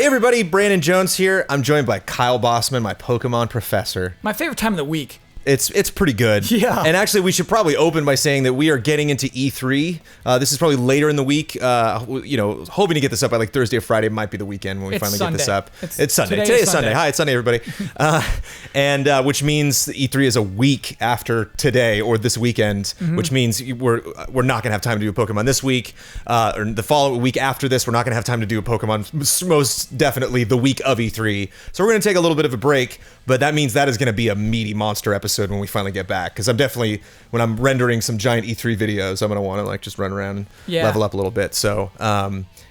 Hey everybody, Brandon Jones here. I'm joined by Kyle Bossman, my Pokemon professor. My favorite time of the week. It's pretty good. Yeah. And actually, we should probably open by saying that we are getting into E3. This is probably later in the week. Hoping to get this up by like Thursday or Friday. Might be the weekend when we finally get this up. It's Sunday. Today is Sunday. Hi, it's Sunday, everybody. And which means E3 is a week after today or this weekend, which means we're not gonna have time to do a Pokemon this week. Or the following week after this, we're not gonna have time to do a Pokemon. Most definitely the week of E3. So we're gonna take a little bit of a break. But that means that is going to be a meaty monster episode when we finally get back. Because I'm definitely, when I'm rendering some giant E3 videos, I'm going to want to like just run around and level up a little bit. So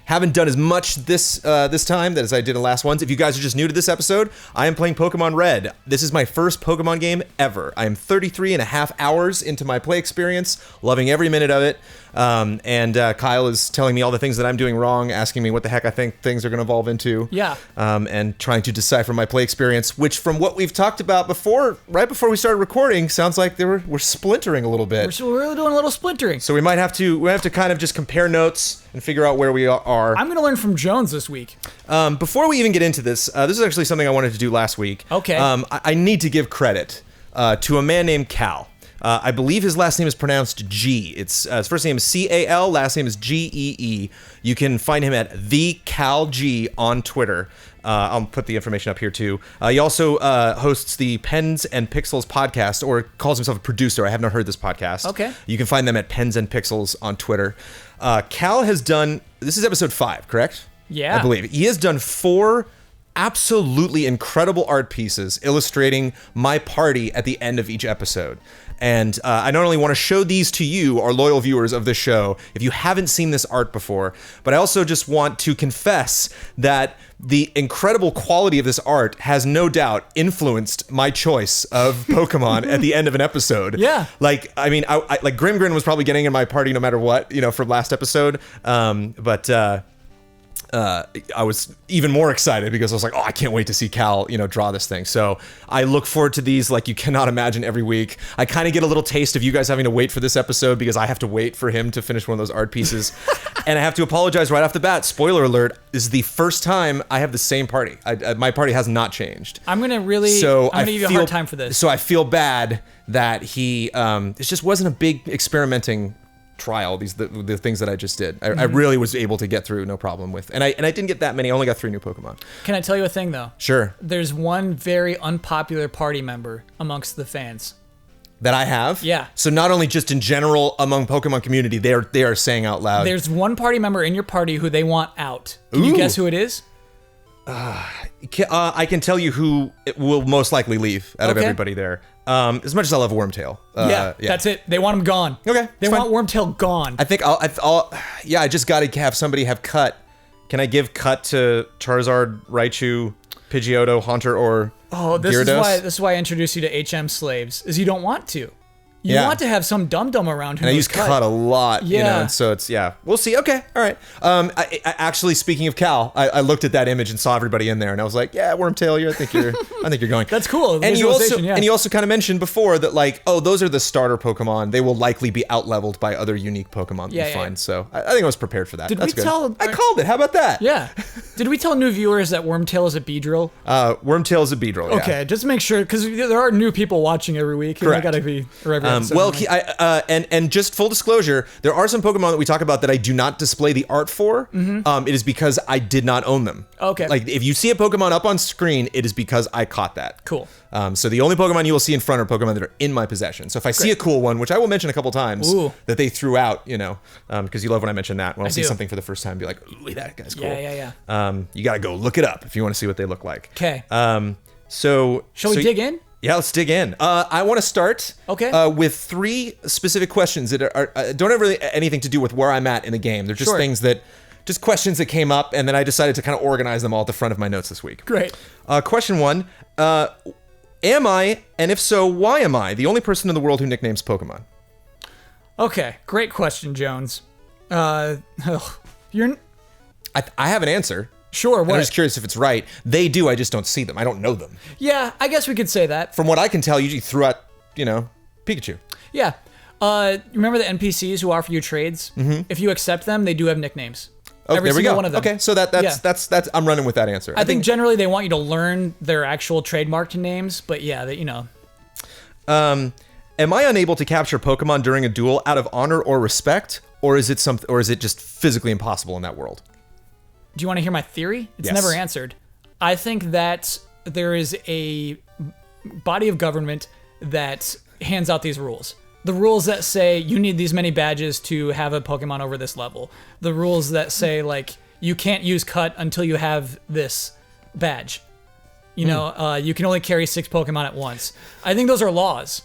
haven't done as much this time as I did in the last ones. If you guys are just new to this episode, I am playing Pokemon Red. This is my first Pokemon game ever. I am 33 and a half hours into my play experience, loving every minute of it. And Kyle is telling me all the things that I'm doing wrong, asking me what the heck I think things are going to evolve into. Yeah. And trying to decipher my play experience, which from what we've talked about before, right before we started recording, sounds like we're splintering a little bit. We're really doing a little splintering. So we have to kind of just compare notes and figure out where we are. I'm going to learn from Jones this week. Before we even get into this, this is actually something I wanted to do last week. Okay. I need to give credit to a man named Cal. I believe his last name is pronounced G. His first name is C-A-L, last name is G-E-E. You can find him at TheCalG on Twitter. I'll put the information up here too. He also hosts the Pens and Pixels podcast, or calls himself a producer. I have not heard this podcast. Okay. You can find them at Pens and Pixels on Twitter. Cal has done, this is episode 5, correct? Yeah. I believe. He has done 4 absolutely incredible art pieces illustrating my party at the end of each episode. And I not only want to show these to you, our loyal viewers of this show, if you haven't seen this art before, but I also just want to confess that the incredible quality of this art has no doubt influenced my choice of Pokemon at the end of an episode. Yeah. Like, I mean, I like Grimgrin was probably getting in my party no matter what, from last episode. I was even more excited because I was like, oh, I can't wait to see Cal, draw this thing. So I look forward to these like you cannot imagine every week. I kind of get a little taste of you guys having to wait for this episode because I have to wait for him to finish one of those art pieces. And I have to apologize right off the bat. Spoiler alert, this is the first time I have the same party. My party has not changed. I'm going to give you a hard time for this. So I feel bad that he, this just wasn't a big experimenting trial, the things that I just did. I really was able to get through no problem with, and I didn't get that many. I only got 3 new Pokemon. Can I tell you a thing though? Sure. There's one very unpopular party member amongst the fans. That I have? Yeah. So not only just in general among Pokemon community, they are saying out loud. There's one party member in your party who they want out. Can you guess who it is? I can tell you who will most likely leave out of everybody there. As much as I love Wormtail. Yeah, that's it. They want him gone. Okay, they want Wormtail gone. I think I just got to have somebody have Cut. Can I give Cut to Charizard, Raichu, Pidgeotto, Haunter, or Gyarados? This is why I introduced you to HM slaves, is you don't want to. You want to have some dum-dum around who knows I use Cut a lot, and so it's, we'll see. Okay, all right. I actually, speaking of Cal, I looked at that image and saw everybody in there, and I was like, yeah, Wormtail, I think you're going. That's cool. And you also kind of mentioned before that, like, those are the starter Pokemon. They will likely be out-leveled by other unique Pokemon that you find. So I think I was prepared for that. That's good. I called it. How about that? Yeah. Did we tell new viewers that Wormtail is a Beedrill? Wormtail is a Beedrill, yeah. Okay, just make sure, because there are new people watching every week. Correct. Got to be and just full disclosure, there are some Pokemon that we talk about that I do not display the art for. It is because I did not own them. Okay. Like, if you see a Pokemon up on screen, it is because I caught that. Cool. So the only Pokemon you will see in front are Pokemon that are in my possession. So if I see a cool one, which I will mention a couple times, that they threw out, because you love when I mention that. When I see something for the first time, be like, ooh, that guy's cool. Yeah. You got to go look it up if you want to see what they look like. Okay. Shall we dig in? Yeah, let's dig in. I want to start with 3 specific questions that don't have really anything to do with where I'm at in the game. They're just things just questions that came up, and then I decided to kind of organize them all at the front of my notes this week. Great. Question 1, am I, and if so, why am I, the only person in the world who nicknames Pokemon? Okay, great question, Jones. I have an answer. Sure, what? I'm just curious if it's right. They do, I just don't see them. I don't know them. Yeah, I guess we could say that. From what I can tell, you threw out, Pikachu. Yeah. Remember the NPCs who offer you trades? If you accept them, they do have nicknames. Oh, Every there we single go. one of them. Okay, so that's I'm running with that answer. I think generally they want you to learn their actual trademarked names, but yeah, Am I unable to capture Pokemon during a duel out of honor or respect, or is it just physically impossible in that world? Do you want to hear my theory? It's Yes. never answered. I think that there is a body of government that hands out these rules. The rules that say you need these many badges to have a Pokemon over this level. The rules that say like you can't use cut until you have this badge. You can only carry 6 Pokemon at once. I think those are laws,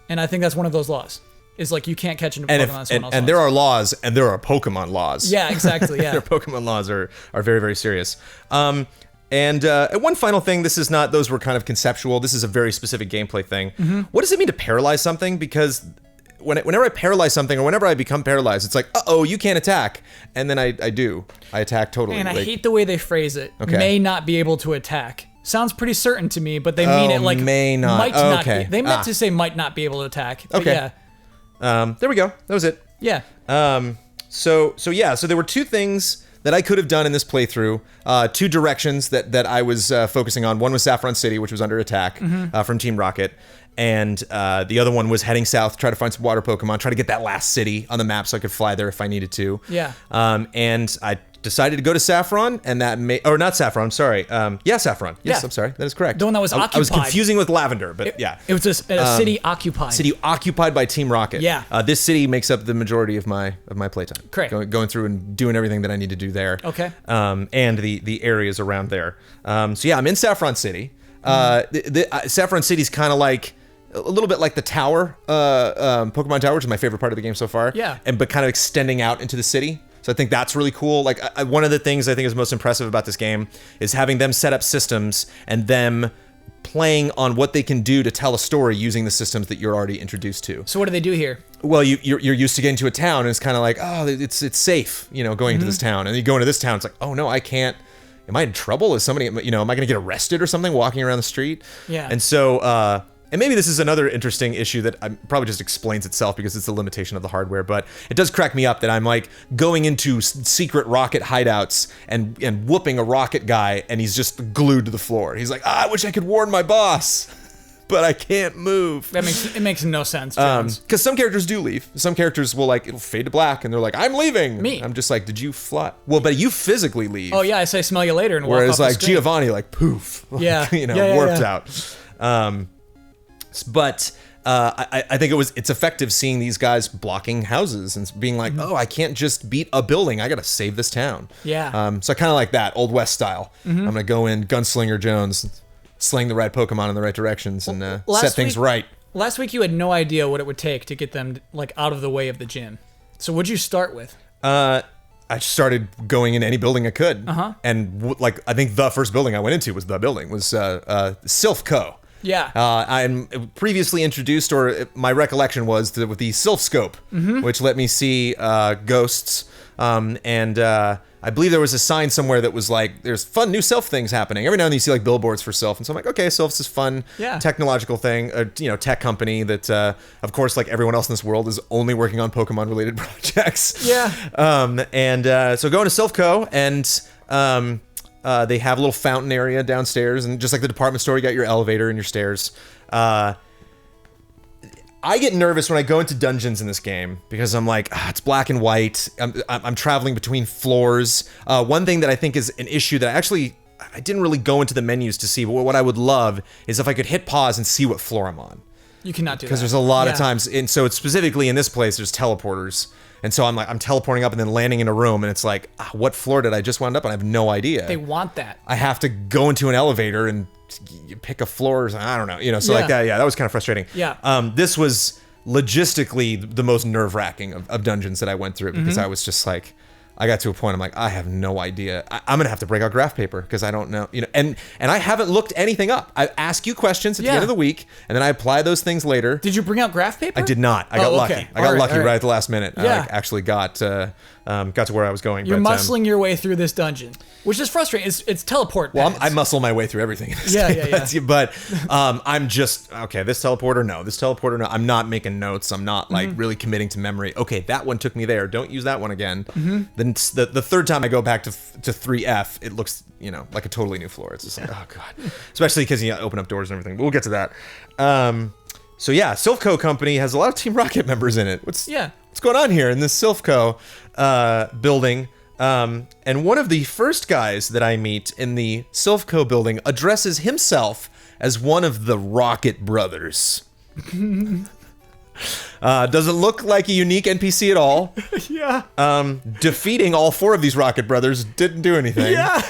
and I think that's one of those laws. Is like you can't catch a Pokemon. And there are laws, and there are Pokemon laws. Yeah, exactly. Yeah, Their Pokemon laws are very, very serious. And one final thing, those were kind of conceptual. This is a very specific gameplay thing. Mm-hmm. What does it mean to paralyze something? Because whenever I paralyze something or whenever I become paralyzed, it's like, uh-oh, you can't attack. And then I do. I attack totally. And I hate the way they phrase it. Okay. May not be able to attack. Sounds pretty certain to me, but they mean it like may not. Might not Okay. be. They meant to say might not be able to attack. But okay. Yeah. There we go. That was it. Yeah. So there were 2 things that I could have done in this playthrough, 2 directions that I was focusing on. One was Saffron City, which was under attack from Team Rocket, and the other one was heading south, try to find some water Pokemon, try to get that last city on the map so I could fly there if I needed to. Yeah. And I decided to go to Saffron, and not Saffron, sorry. Saffron. Yes, Yeah. I'm sorry. That is correct. The one that was occupied. I was confusing with Lavender, but yeah. It was a city occupied. City occupied by Team Rocket. Yeah. This city makes up the majority of my playtime. Correct. Going through and doing everything that I need to do there. Okay. And the areas around there. So yeah, I'm in Saffron City. Saffron City's kind of like a little bit like the tower, Pokemon Tower, which is my favorite part of the game so far. Yeah. But kind of extending out into the city. So I think that's really cool. Like one of the things I think is most impressive about this game is having them set up systems and them playing on what they can do to tell a story using the systems that you're already introduced to. So what do they do here? Well, you're used to getting to a town, and it's kind of like, oh, it's safe, going into this town. And you go into this town, it's like, oh no, I can't. Am I in trouble? Is somebody, am I going to get arrested or something walking around the street? Yeah. And so, and maybe this is another interesting issue that probably just explains itself because it's the limitation of the hardware, but it does crack me up that I'm like going into secret rocket hideouts and whooping a rocket guy, and he's just glued to the floor. He's like, I wish I could warn my boss, but I can't move. It makes no sense, Jones. Because some characters do leave. Some characters will it'll fade to black, and they're like, I'm leaving. Me. I'm just like, did you fly? Well, but you physically leave. Oh yeah, I say smell you later and walk Whereas off the like screen. Giovanni, like poof. Yeah. Warped out. But I think it's effective seeing these guys blocking houses and being like, oh, I can't just beat a building. I got to save this town. Yeah. So I kind of like that, Old West style. I'm going to go in Gunslinger Jones, sling the right Pokemon in the right directions and set things right. Last week you had no idea what it would take to get them like out of the way of the gym. So what'd you start with? I started going in any building I could. And I think the first building I went into was Sylph Co. Yeah. I'm previously introduced, or my recollection was with the Sylph Scope, which let me see ghosts. And I believe there was a sign somewhere that was like, there's fun new Sylph things happening. Every now and then you see like billboards for Sylph. And so I'm like, okay, Sylph's this fun technological thing, tech company that, of course, like everyone else in this world is only working on Pokemon related projects. Yeah. So going to Sylph Co. and they have a little fountain area downstairs, and just like the department store, you got your elevator and your stairs. I get nervous when I go into dungeons in this game because I'm like, it's black and white. I'm traveling between floors. One thing that I think is an issue that I didn't really go into the menus to see, but what I would love is if I could hit pause and see what floor I'm on. You cannot do that. Because there's a lot of times, and so it's specifically in this place, there's teleporters. And so I'm teleporting up and then landing in a room, and it's like, what floor did I just wind up on? I have no idea. They want that. I have to go into an elevator and pick a floor. I don't know. So like that. Yeah, that was kind of frustrating. Yeah. This was logistically the most nerve-wracking of dungeons that I went through because I was just like, I got to a point I'm like, I have no idea. I'm gonna have to break out graph paper because I don't know, and I haven't looked anything up. I ask you questions at the end of the week, and then I apply those things later. Did you bring out graph paper? I did not. I got lucky. Okay. I got lucky right at the last minute. Yeah. I actually got got to where I was going. You're muscling your way through this dungeon, which is frustrating. It's teleport pads. Well, I muscle my way through everything in this game. But I'm just, okay, this teleporter, no. I'm not making notes. I'm not like really committing to memory. Okay, that one took me there. Don't use that one again. Then the third time I go back to 3F, it looks, like a totally new floor. It's just like, oh God. Especially because you open up doors and everything. But we'll get to that. So yeah, Silphco Company has a lot of Team Rocket members in it. What's going on here in this Silphco building? And one of the first guys that I meet in the Silphco building addresses himself as one of the Rocket Brothers. Doesn't look like a unique NPC at all. Yeah. Defeating all 4 of these Rocket Brothers didn't do anything. Yeah.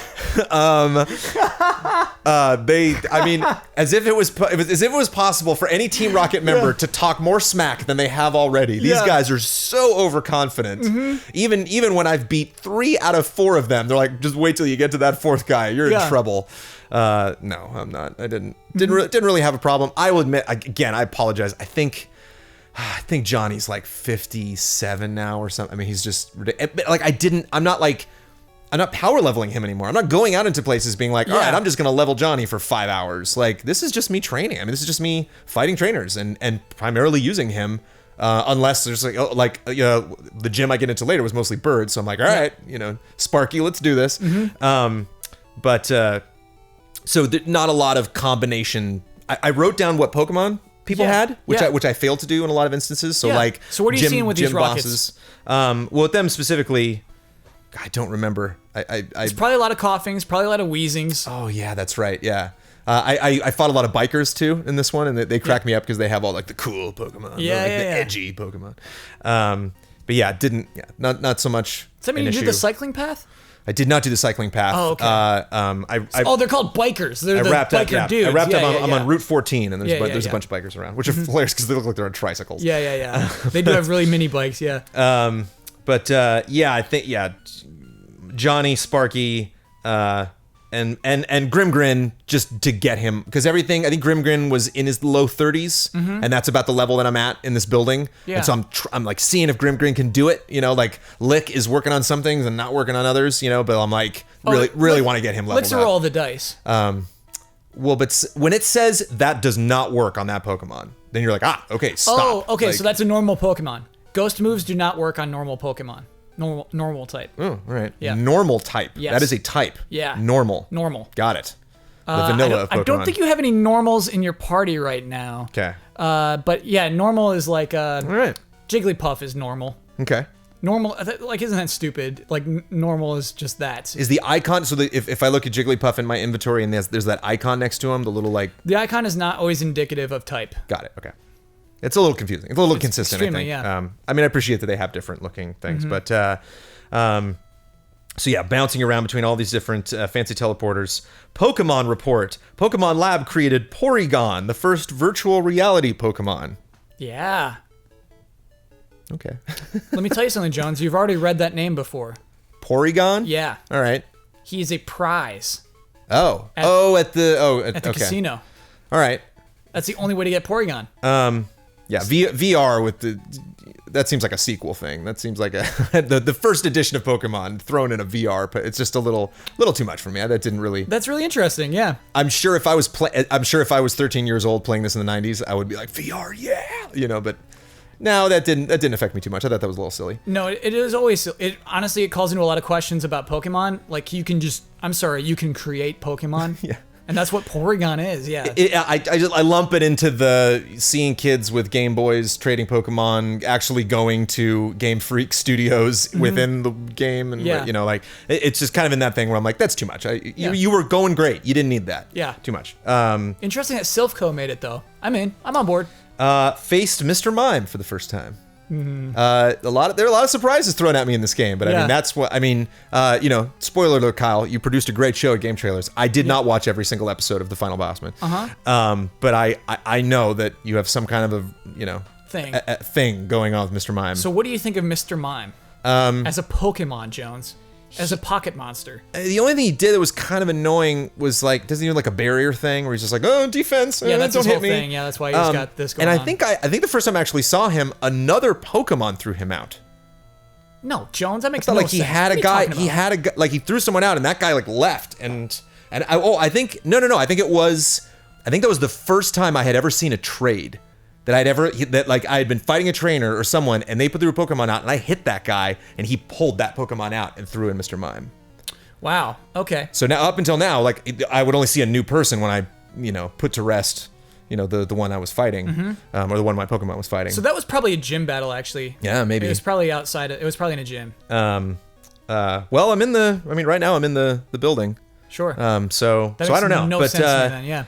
As if it was possible for any Team Rocket member to talk more smack than they have already. These guys are so overconfident. Even when I've beat 3 out of 4 of them, they're like, just wait till you get to that 4th guy. You're in trouble. No, I'm not. I didn't really have a problem. I will admit, again, I apologize. I think Johnny's like 57 now or something. I mean, he's just like, I'm not power leveling him anymore. I'm not going out into places being like, all right, I'm just going to level Johnny for 5 hours. Like, this is just me training. I mean, this is just me fighting trainers and primarily using him. Unless there's the gym I get into later was mostly birds. So I'm like, all right, Sparky, let's do this. So not a lot of combination. I wrote down what Pokemon people had, which I failed to do in a lot of instances. So so what are you seeing with these rockets? Well, with them specifically, I don't remember. It's probably a lot of coughings, probably a lot of wheezings. Oh yeah, that's right. Yeah. I fought a lot of bikers too in this one, and they crack me up because they have all like the cool Pokemon, the edgy Pokemon. But yeah, not so much. Does that mean you did the cycling path? I did not do the cycling path. Oh, okay. They're called bikers. They're the biker dudes. I wrapped up. I'm on Route 14, and there's a bunch of bikers around, which are hilarious because they look like they're on tricycles. Yeah. They do have really mini bikes. Yeah. I think Johnny, Sparky, and Grimgrin, just to get him, because I think Grimgrin was in his low 30s, and that's about the level that I'm at in this building. And so I'm like seeing if Grimgrin can do it. Like Lick is working on some things and not working on others. But I'm like really want to get him leveled up. Let's roll the dice. But when it says that does not work on that Pokemon, then you're like, okay, stop. Oh, okay, so that's a normal Pokemon. Ghost moves do not work on normal Pokemon. Normal type. Oh, all right. Yeah. Normal type. Yes. That is a type. Yeah. Normal. Got it. The vanilla of Pokemon. I don't think you have any normals in your party right now. Okay. But yeah, normal is like all right. Jigglypuff is normal. Okay. Normal, like, isn't that stupid? Like, normal is just that. Is the icon, so if I look at Jigglypuff in my inventory and there's that icon next to him, the little like... The icon is not always indicative of type. Got it, okay. It's a little confusing. It's a little inconsistent, I think. Yeah. I mean, I appreciate that they have different looking things, but... so yeah, bouncing around between all these different fancy teleporters. Pokemon report. Pokemon Lab created Porygon, the first virtual reality Pokemon. Yeah. Okay. Let me tell you something, Jones. You've already read that name before. Porygon? Yeah. All right. He is a prize. Oh. At the casino. All right. That's the only way to get Porygon. Yeah, VR with that seems like a sequel thing. That seems like the first edition of Pokemon thrown in a VR, but it's just a little too much for me. That didn't really. That's really interesting. Yeah. I'm sure if I was 13 years old playing this in the 90s, I would be like VR, yeah, But no, that didn't affect me too much. I thought that was a little silly. No, it is always. Honestly, it calls into a lot of questions about Pokemon. Like you can create Pokemon. Yeah. And that's what Porygon is, yeah. I lump it into the seeing kids with Game Boys trading Pokemon, actually going to Game Freak Studios within the game, and like it's just kind of in that thing where I'm like, that's too much. You were going great. You didn't need that. Yeah, too much. Interesting that Silphco made it though. I'm on board. Faced Mr. Mime for the first time. Mm-hmm. There are a lot of surprises thrown at me in this game, but that's what spoiler alert, Kyle, you produced a great show at Game Trailers. I did not watch every single episode of The Final Bossman. But I know that you have some kind of a thing going on with Mr. Mime. So what do you think of Mr. Mime as a Pokemon, Jones? As a pocket monster. The only thing he did that was kind of annoying was like, doesn't he do like a barrier thing where he's just like, oh, defense, yeah, that's don't his hit whole me. Thing. Yeah, that's why he's got this going on. And I think the first time I actually saw him, another Pokemon threw him out. No, Jones, that makes no sense. Like he had a guy, like he threw someone out and that guy like left I think that was the first time I had ever seen a trade that I had been fighting a trainer or someone and they put through a Pokemon out and I hit that guy and he pulled that Pokemon out and threw in Mr. Mime. Wow. Okay. So now, up until now, like I would only see a new person when I, put to rest, the one I was fighting, or the one my Pokemon was fighting. So that was probably a gym battle, actually. Yeah, maybe. It was probably outside. It was probably in a gym. Well, right now I'm in the building. Sure. So I don't know. No sense to me then, yeah.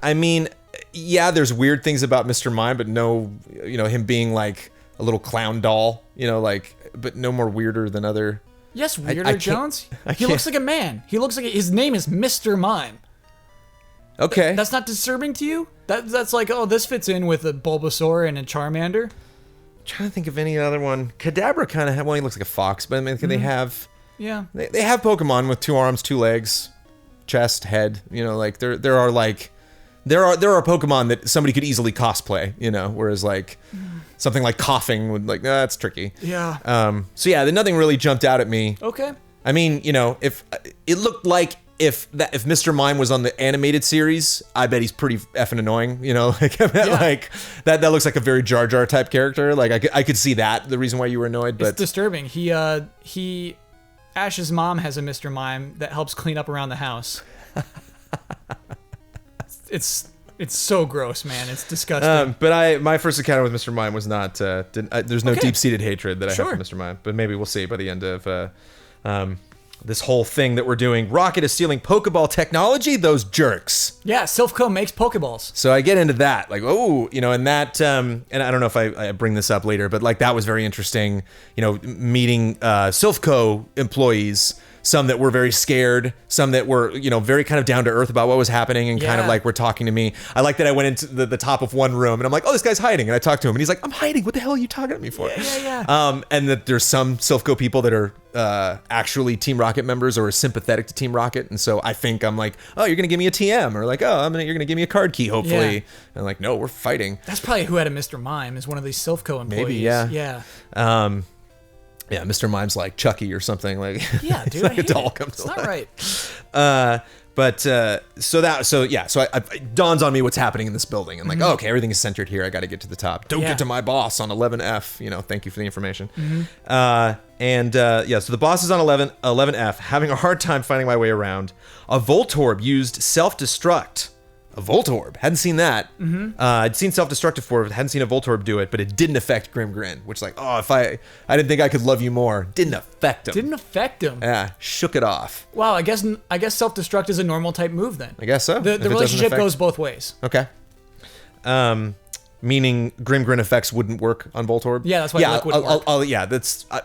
I mean, yeah, there's weird things about Mr. Mime, but no, him being like a little clown doll, but no more weirder than other. Yes, weirder, Jones. He looks like a man. He looks like his name is Mr. Mime. Okay. That's not disturbing to you? That's like, oh, this fits in with a Bulbasaur and a Charmander. I'm trying to think of any other one. Kadabra kind of he looks like a fox, but I mean, they have. Yeah. They have Pokemon with 2 arms, 2 legs, chest, head. Like there are Pokemon that somebody could easily cosplay. Whereas like. Something like coughing would that's tricky. Yeah. So yeah, nothing really jumped out at me. Okay. I mean, if it looked like if Mr. Mime was on the animated series, I bet he's pretty effing annoying. Like that looks like a very Jar Jar type character. Like I could see that the reason why you were annoyed. But it's disturbing. Ash's mom has a Mr. Mime that helps clean up around the house. It's so gross, man. It's disgusting. But my first encounter with Mr. Mime was not. There's no deep-seated hatred that I have for Mr. Mime. But maybe we'll see by the end of this whole thing that we're doing. Rocket is stealing Pokeball technology. Those jerks. Yeah, Silphco makes Pokeballs. So I get into that, and that, and I don't know if I bring this up later, but like that was very interesting. Meeting Silphco employees. Some that were very scared, some that were, very kind of down to earth about what was happening and kind of like were talking to me. I like that I went into the top of one room and I'm like, oh, this guy's hiding. And I talked to him and he's like, I'm hiding. What the hell are you talking to me for? Yeah. And that there's some Silphco people that are actually Team Rocket members or are sympathetic to Team Rocket. And so I think I'm like, oh, you're going to give me a TM or like, oh, you're going to give me a card key, hopefully. And I'm like, no, we're fighting. That's probably who had a Mr. Mime is one of these Silphco employees. Maybe, yeah. Yeah. Yeah, Mr. Mime's like Chucky or something. Like, yeah, dude, like a doll comes to life. It's not right. So it dawns on me what's happening in this building. And like, oh, okay, everything is centered here. I got to get to the top. Don't get to my boss on 11F. Thank you for the information. So the boss is on 11F, having a hard time finding my way around. A Voltorb used self-destruct. A Voltorb. Hadn't seen that. I'd seen self-destruct before, but hadn't seen a Voltorb do it, but it didn't affect Grim Grin, which like, oh, if I didn't think I could love you more. Didn't affect him. Yeah, shook it off. Wow, I guess self-destruct is a normal type move then. I guess so. The relationship goes both ways. Okay. Meaning Grim Grin effects wouldn't work on Voltorb? Yeah, that's why Lick would work.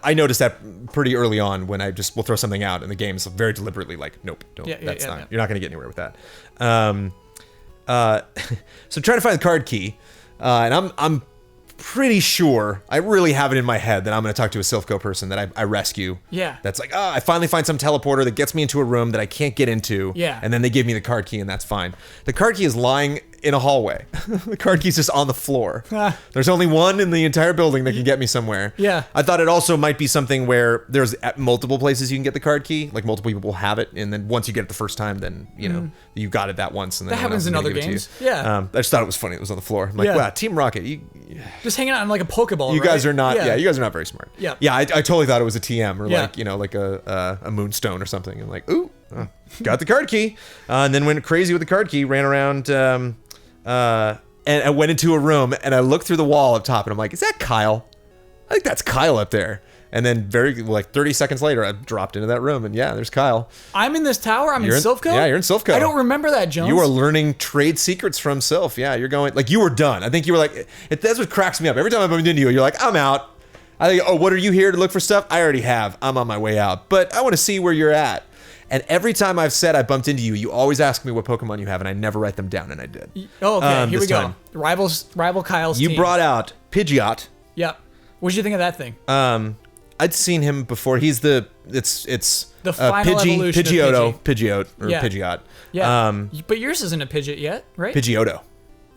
I noticed that pretty early on when I just will throw something out and the game is very deliberately like, nope, don't. You're not going to get anywhere with that. So trying to find the card key, and I'm pretty sure I really have it in my head that I'm going to talk to a Silphco person that I rescue. Yeah. That's like, I finally find some teleporter that gets me into a room that I can't get into. Yeah. And then they give me the card key and that's fine. The card key is lying in a hallway. The card key's just on the floor. There's only one in the entire building that can get me somewhere. Yeah. I thought it also might be something where there's multiple places you can get the card key, like multiple people have it, and then once you get it the first time, then you got it that once. And then that happens in other games. Yeah. I just thought it was funny. It was on the floor. I'm like, wow, Team Rocket, you just hanging out on like a Pokeball. You guys are not. Yeah. You guys are not very smart. Yeah. Yeah. I totally thought it was a TM or like a Moonstone or something. I'm like, ooh, got the card key, and then went crazy with the card key. Ran around. And I went into a room and I looked through the wall up top and I'm like, is that Kyle? I think that's Kyle up there. And then 30 seconds later, I dropped into that room and yeah, there's Kyle. I'm in this tower? I'm in Silphco? Yeah, you're in Silphco. I don't remember that, Jones. You are learning trade secrets from Silph. Yeah, you're going, like you were done. I think you were like, that's what cracks me up. Every time I bumped into you, you're like, I'm out. I think, oh, what are you here to look for stuff? I already have. I'm on my way out. But I want to see where you're at. And every time I've said I bumped into you, you always ask me what Pokemon you have, and I never write them down, and I did. Oh, okay. Here we go. Rival Kyle's team. You brought out Pidgeot. Yep. What did you think of that thing? I'd seen him before. He's the final evolution Pidgeotto, of Pidgey. Pidgeot. Yeah. Pidgeot. Yeah. But yours isn't a Pidgeot yet, right? Pidgeotto.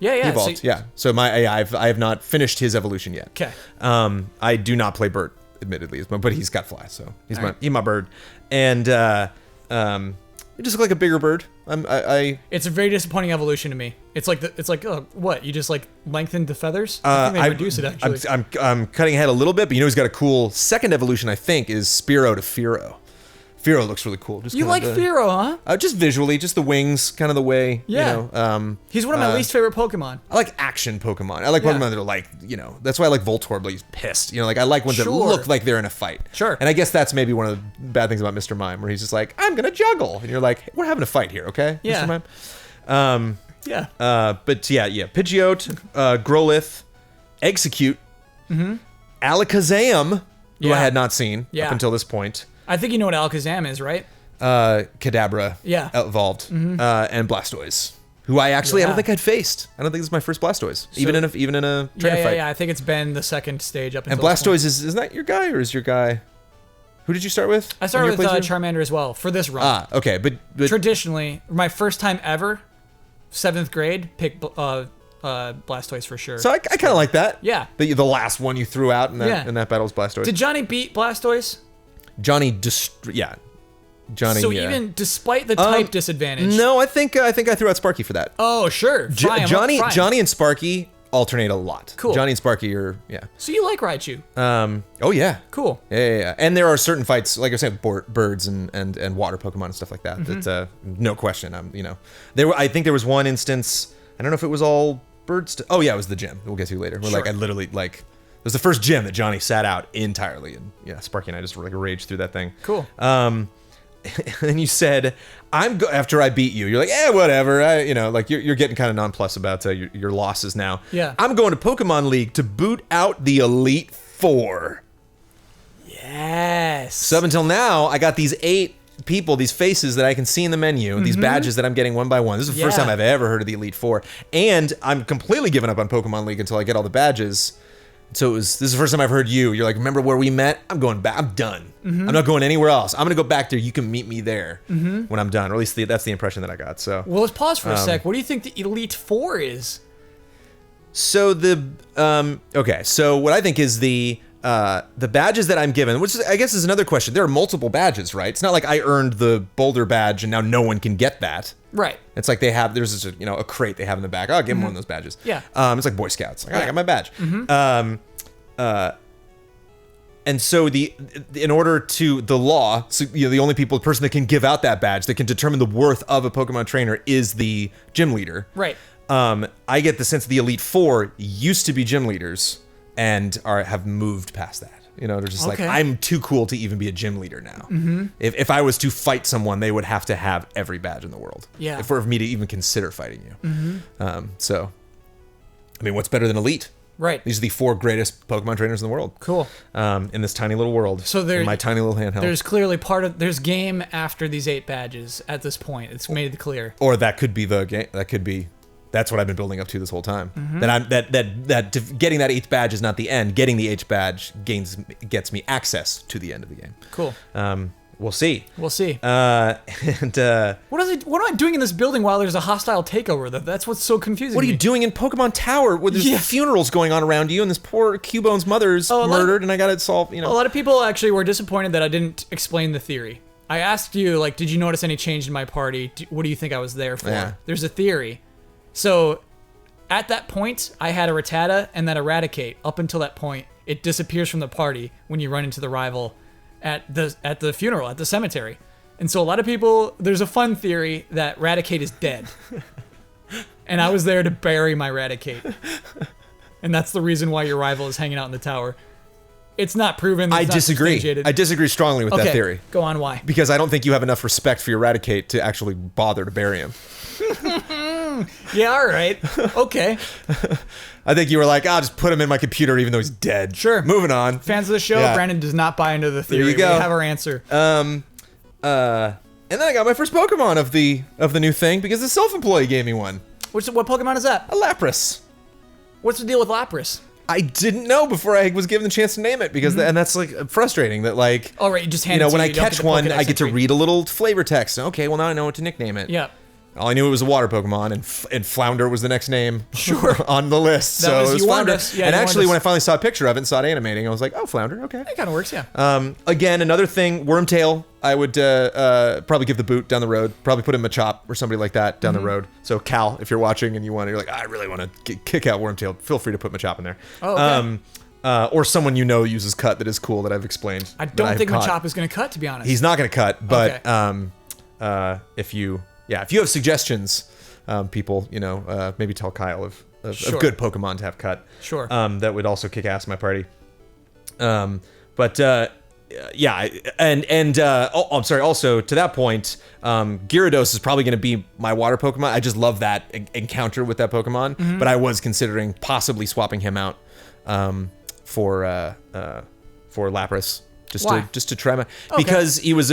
Yeah, yeah. Evolved, yeah. So I have not finished his evolution yet. Okay. I do not play Bert, admittedly, but he's got fly, so he's All my bird. And it just looked like a bigger bird. It's a very disappointing evolution to me. It's like what? You just like lengthened the feathers? I think they reduce it actually. I'm cutting ahead a little bit, but he's got a cool second evolution. I think is Spearow to Fearow. Fearow looks really cool. You like Fearow, huh? Just visually, just the wings, kind of the way. Yeah. He's one of my least favorite Pokemon. I like action Pokemon. I like Pokemon that are like, that's why I like Voltorb, but he's pissed. Like I like ones that look like they're in a fight. Sure. And I guess that's maybe one of the bad things about Mr. Mime, where he's just like, I'm gonna juggle, and you're like, hey, we're having a fight here, okay, yeah. Mr. Mime. Yeah. But yeah, Pidgeot, Growlithe, Execute, Alakazam, who I had not seen up until this point. I think you know what Alakazam is, right? Kadabra, evolved, and Blastoise, who I actually I don't think I'd faced. I don't think this is my first Blastoise, even in a trainer fight. Yeah, I think it's been the second stage up until. And Blastoise is that your guy, or is your guy? Who did you start with? I started with Charmander as well for this run. Okay, but traditionally, my first time ever, 7th grade, pick Blastoise for sure. So I kind of like that. Yeah. The last one you threw out in that battle was Blastoise. Did Johnny beat Blastoise? Johnny, Johnny. So even despite the type disadvantage. No, I think I threw out Sparky for that. Oh sure. Johnny and Sparky alternate a lot. Cool. Johnny and Sparky are So you like Raichu? Oh yeah. Cool. Yeah. And there are certain fights, like I said, birds and water Pokemon and stuff like that. That no question. I think there was one instance. I don't know if it was all birds. Oh yeah, it was the gym. We'll get to later. Where I literally it was the first gym that Johnny sat out entirely, and Sparky and I just raged through that thing. Cool. And you said, after I beat you, you're like, whatever. You're getting kind of nonplussed about your losses now. Yeah. I'm going to Pokemon League to boot out the Elite Four. Yes. So up until now, I got these 8 people, these faces that I can see in the menu, these badges that I'm getting one by one. This is the first time I've ever heard of the Elite Four, and I'm completely giving up on Pokemon League until I get all the badges. So this is the first time I've heard you. You're like, remember where we met? I'm going back. I'm done. I'm not going anywhere else. I'm gonna go back there. You can meet me there when I'm done, or at least that's the impression that I got. So well, let's pause for a sec. What do you think the Elite Four is? So okay. So what I think is the badges that I'm given, which I guess is another question. There are multiple badges, right? It's not like I earned the Boulder badge and now no one can get that. Right. It's like there's a crate they have in the back. I'll give them one of those badges. Yeah. It's like Boy Scouts. I got my badge. And so in order to the law, so the only person that can give out that badge, that can determine the worth of a Pokemon trainer, is the gym leader. Right. I get the sense the Elite Four used to be gym leaders and have moved past that. They're just like, I'm too cool to even be a gym leader now. If I was to fight someone, they would have to have every badge in the world. Yeah. For me to even consider fighting you. So, I mean, what's better than Elite? Right. These are the 4 greatest Pokemon trainers in the world. Cool. In this tiny little world. So in my tiny little handheld. There's clearly there's game after these 8 badges at this point. It's made clear. Or that could be the game. That's what I've been building up to this whole time. That getting that 8th badge is not the end. Getting the 8th badge gets me access to the end of the game. Cool. We'll see. What am I doing in this building while there's a hostile takeover? That's what's so confusing. What are you doing in Pokemon Tower where there's funerals going on around you and this poor Cubone's mother's murdered and I got to solve, A lot of people actually were disappointed that I didn't explain the theory. I asked you, did you notice any change in my party? What do you think I was there for? Yeah. There's a theory. So at that point, I had a Rattata and then Eradicate. Up until that point, it disappears from the party when you run into the rival at the funeral, at the cemetery. And so a lot of people, there's a fun theory that Raticate is dead. And I was there to bury my Raticate. And that's the reason why your rival is hanging out in the tower. It's not proven. I disagree. I disagree strongly with that theory. Go on, why? Because I don't think you have enough respect for your Raticate to actually bother to bury him. Yeah, all right. Okay. I think you were like, I'll just put him in my computer even though he's dead. Sure. Moving on. Fans of the show, Brandon does not buy into the theory. There you go. We have our answer. And then I got my first Pokemon of the new thing because the self-employed gave me one. What Pokemon is that? A Lapras. What's the deal with Lapras? I didn't know before I was given the chance to name it because and that's frustrating that oh right, you just hand it to when you, I you don't catch get the one, Pokédex I get to entry. read a little flavor text. Okay, well now I know what to nickname it. Yeah. All I knew it was a water Pokemon, and Flounder was the next name on the list. So it was Flounder. Yeah, and actually, when I finally saw a picture of it and saw it animating, I was like, oh, Flounder, okay. It kind of works, yeah. Again, another thing, Wormtail, I would probably give the boot down the road. Probably put him a Machop or somebody like that down the road. So Cal, if you're watching and you're like, I really want to kick out Wormtail, feel free to put Machop in there. Oh, okay. Or someone uses cut that is cool that I've explained. I don't think Machop is going to cut, to be honest. He's not going to cut, but if you have suggestions, people, maybe tell Kyle of good Pokemon to have cut. Sure. That would also kick ass in my party. I'm sorry. Also, to that point, Gyarados is probably going to be my water Pokemon. I just love that encounter with that Pokemon, but I was considering possibly swapping him out for Lapras just to try because he was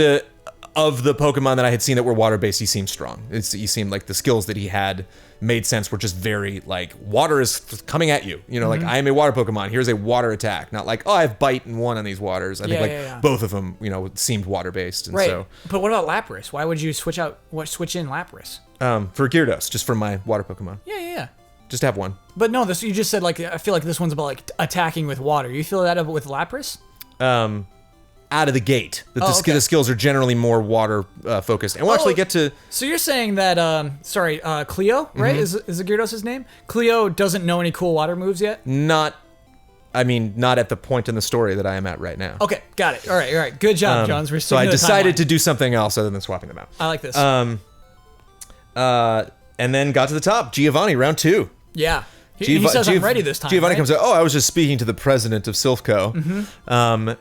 of the Pokemon that I had seen that were water-based, he seemed strong. He seemed like the skills that he had made sense, were just very, like, water is coming at you. Like, I am a water Pokemon. Here's a water attack. Not like, I have Bite and 1 on these waters. I think, both of them, seemed water-based. And right. But what about Lapras? Why would you switch in Lapras? For Gyarados, just for my water Pokemon. Yeah. Just to have one. But no, you just said, like, I feel like this one's about, like, attacking with water. You feel that with Lapras? Out of the gate, the skills are generally more water focused, and we'll actually get to. So you're saying that, Cleo, right? Is the Gyarados' name? Cleo doesn't know any cool water moves yet. Not at the point in the story that I am at right now. Okay, got it. All right. Good job, Jones. So I decided to do something else other than swapping them out. I like this. And then got to the top. Giovanni, round 2. Yeah. He says I'm ready this time. Giovanni comes out, I was just speaking to the president of Silphco,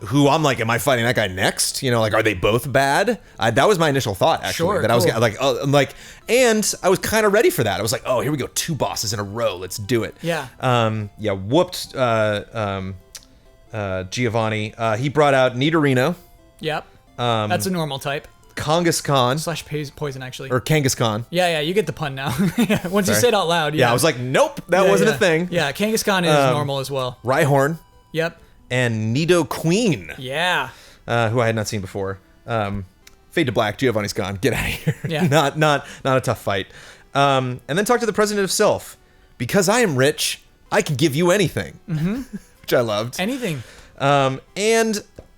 who I'm like, am I fighting that guy next? Are they both bad? That was my initial thought, actually. Sure, that cool. And I was kind of ready for that. I was like, here we go, 2 bosses in a row. Let's do it. Yeah. Whooped Giovanni. He brought out Nidorino. Yep. That's a normal type. Kangaskhan. / poison, actually. Or Kangaskhan. Yeah, you get the pun now. Once you say it out loud, yeah. I was like, nope, that wasn't a thing. Yeah, Kangaskhan is normal as well. Rhyhorn. Yep. And Nidoqueen. Yeah. Who I had not seen before. Fade to black, Giovanni's gone. Get out of here. Yeah. not a tough fight. And then talk to the president of Silph. Because I am rich, I can give you anything. Which I loved. Anything. And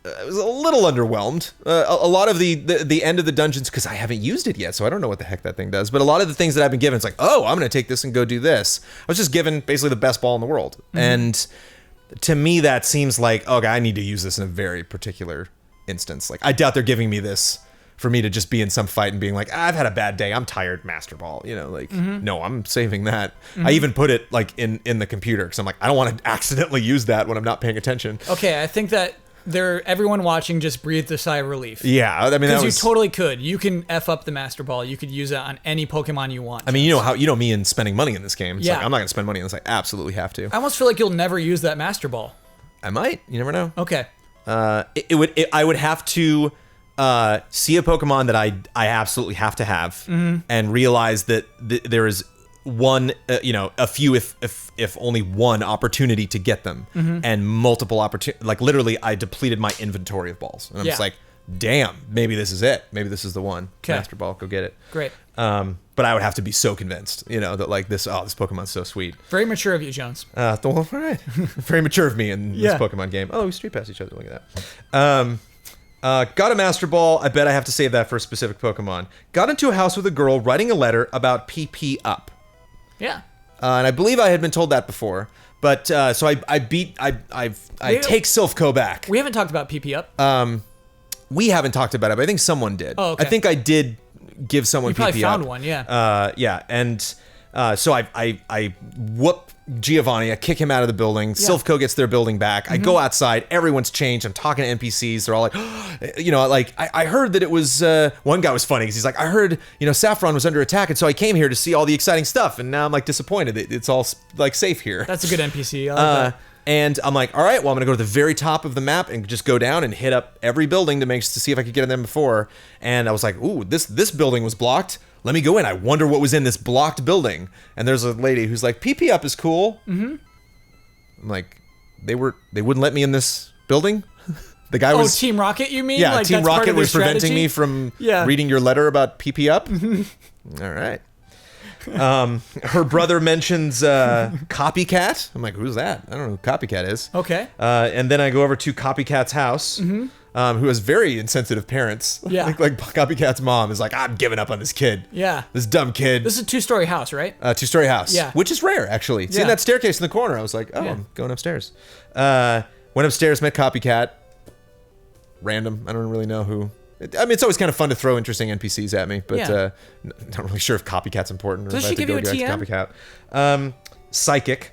I was a little underwhelmed. A lot of the end of the dungeons, because I haven't used it yet, so I don't know what the heck that thing does. But a lot of the things that I've been given, it's like, I'm going to take this and go do this. I was just given basically the best ball in the world. And to me, that seems like, okay, I need to use this in a very particular instance. Like, I doubt they're giving me this for me to just be in some fight and being like, I've had a bad day, I'm tired, Master Ball. No, I'm saving that. I even put it like in the computer, because I'm like, I don't want to accidentally use that when I'm not paying attention. Okay, I think that everyone watching just breathed a sigh of relief. Yeah, I mean, because you totally could. You can F up the Master Ball. You could use it on any Pokemon you want. I mean, you know me and spending money in this game. It's like, I'm not going to spend money unless I absolutely have to. I almost feel like you'll never use that Master Ball. I might. You never know. Okay. I would have to see a Pokemon that I absolutely have to have, and realize that there is one, a few, if only one opportunity to get them, and multiple opportunities. Like, literally, I depleted my inventory of balls, and I'm just like, damn, maybe this is it. Maybe this is the one. Okay. Master Ball, go get it. Great. But I would have to be so convinced, that like this Pokemon's so sweet. Very mature of you, Jones. All right. Very mature of me in this Pokemon game. Oh, we street pass each other. Look at that. Got a Master Ball. I bet I have to save that for a specific Pokemon. Got into a house with a girl writing a letter about PP up. Yeah. And I believe I had been told that before. But so I take Silphco back. We haven't talked about PP up. We haven't talked about it, but I think someone did. Oh, okay. I think I did give someone PP up. You probably found one, yeah. Yeah, and so I whoop Giovanni, I kick him out of the building. Yeah. Silphco gets their building back. I go outside. Everyone's changed. I'm talking to NPCs. They're all like, I heard that it was, one guy was funny because he's like, I heard, Saffron was under attack, and so I came here to see all the exciting stuff, and now I'm like disappointed. It's all like safe here. That's a good NPC. I like that. And I'm like, all right, well, I'm going to go to the very top of the map and just go down and hit up every building to see if I could get in them before. And I was like, ooh, this building was blocked. Let me go in. I wonder what was in this blocked building. And there's a lady who's like, PP up is cool. I'm like, they wouldn't let me in this building? The guy was... Oh, Team Rocket, you mean? Yeah, like, Team Rocket was preventing me from reading your letter about PP up? All right. Her brother mentions Copycat. I'm like, who's that? I don't know who Copycat is. Okay. And then I go over to Copycat's house, who has very insensitive parents. Yeah. like Copycat's mom is like, I'm giving up on this kid. Yeah. This dumb kid. This is a 2-story house, right? 2-story house. Yeah. Which is rare, actually. Seeing that staircase in the corner, I was like, oh, I'm going upstairs. Went upstairs, met Copycat. Random. I don't really know who. I mean, it's always kind of fun to throw interesting NPCs at me, but not really sure if Copycat's important or Does if I she have to give you go a direct TM? to Copycat. Psychic.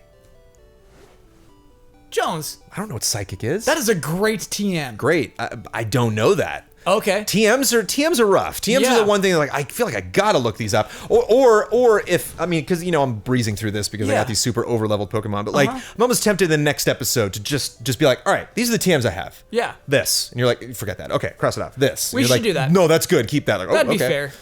Jones. I don't know what Psychic is. That is a great TM. Great. I don't know that. Okay. TMs are rough. TMs are the one thing like I feel like I gotta look these up, or if I mean because I'm breezing through this because I got these super over leveled Pokemon, but like I'm almost tempted in the next episode to just be like, all right, these are the TMs I have. Yeah. This, and you're like, forget that. Okay, cross it off. This. We should do that. No, that's good. Keep that. Like, That'd be okay. fair.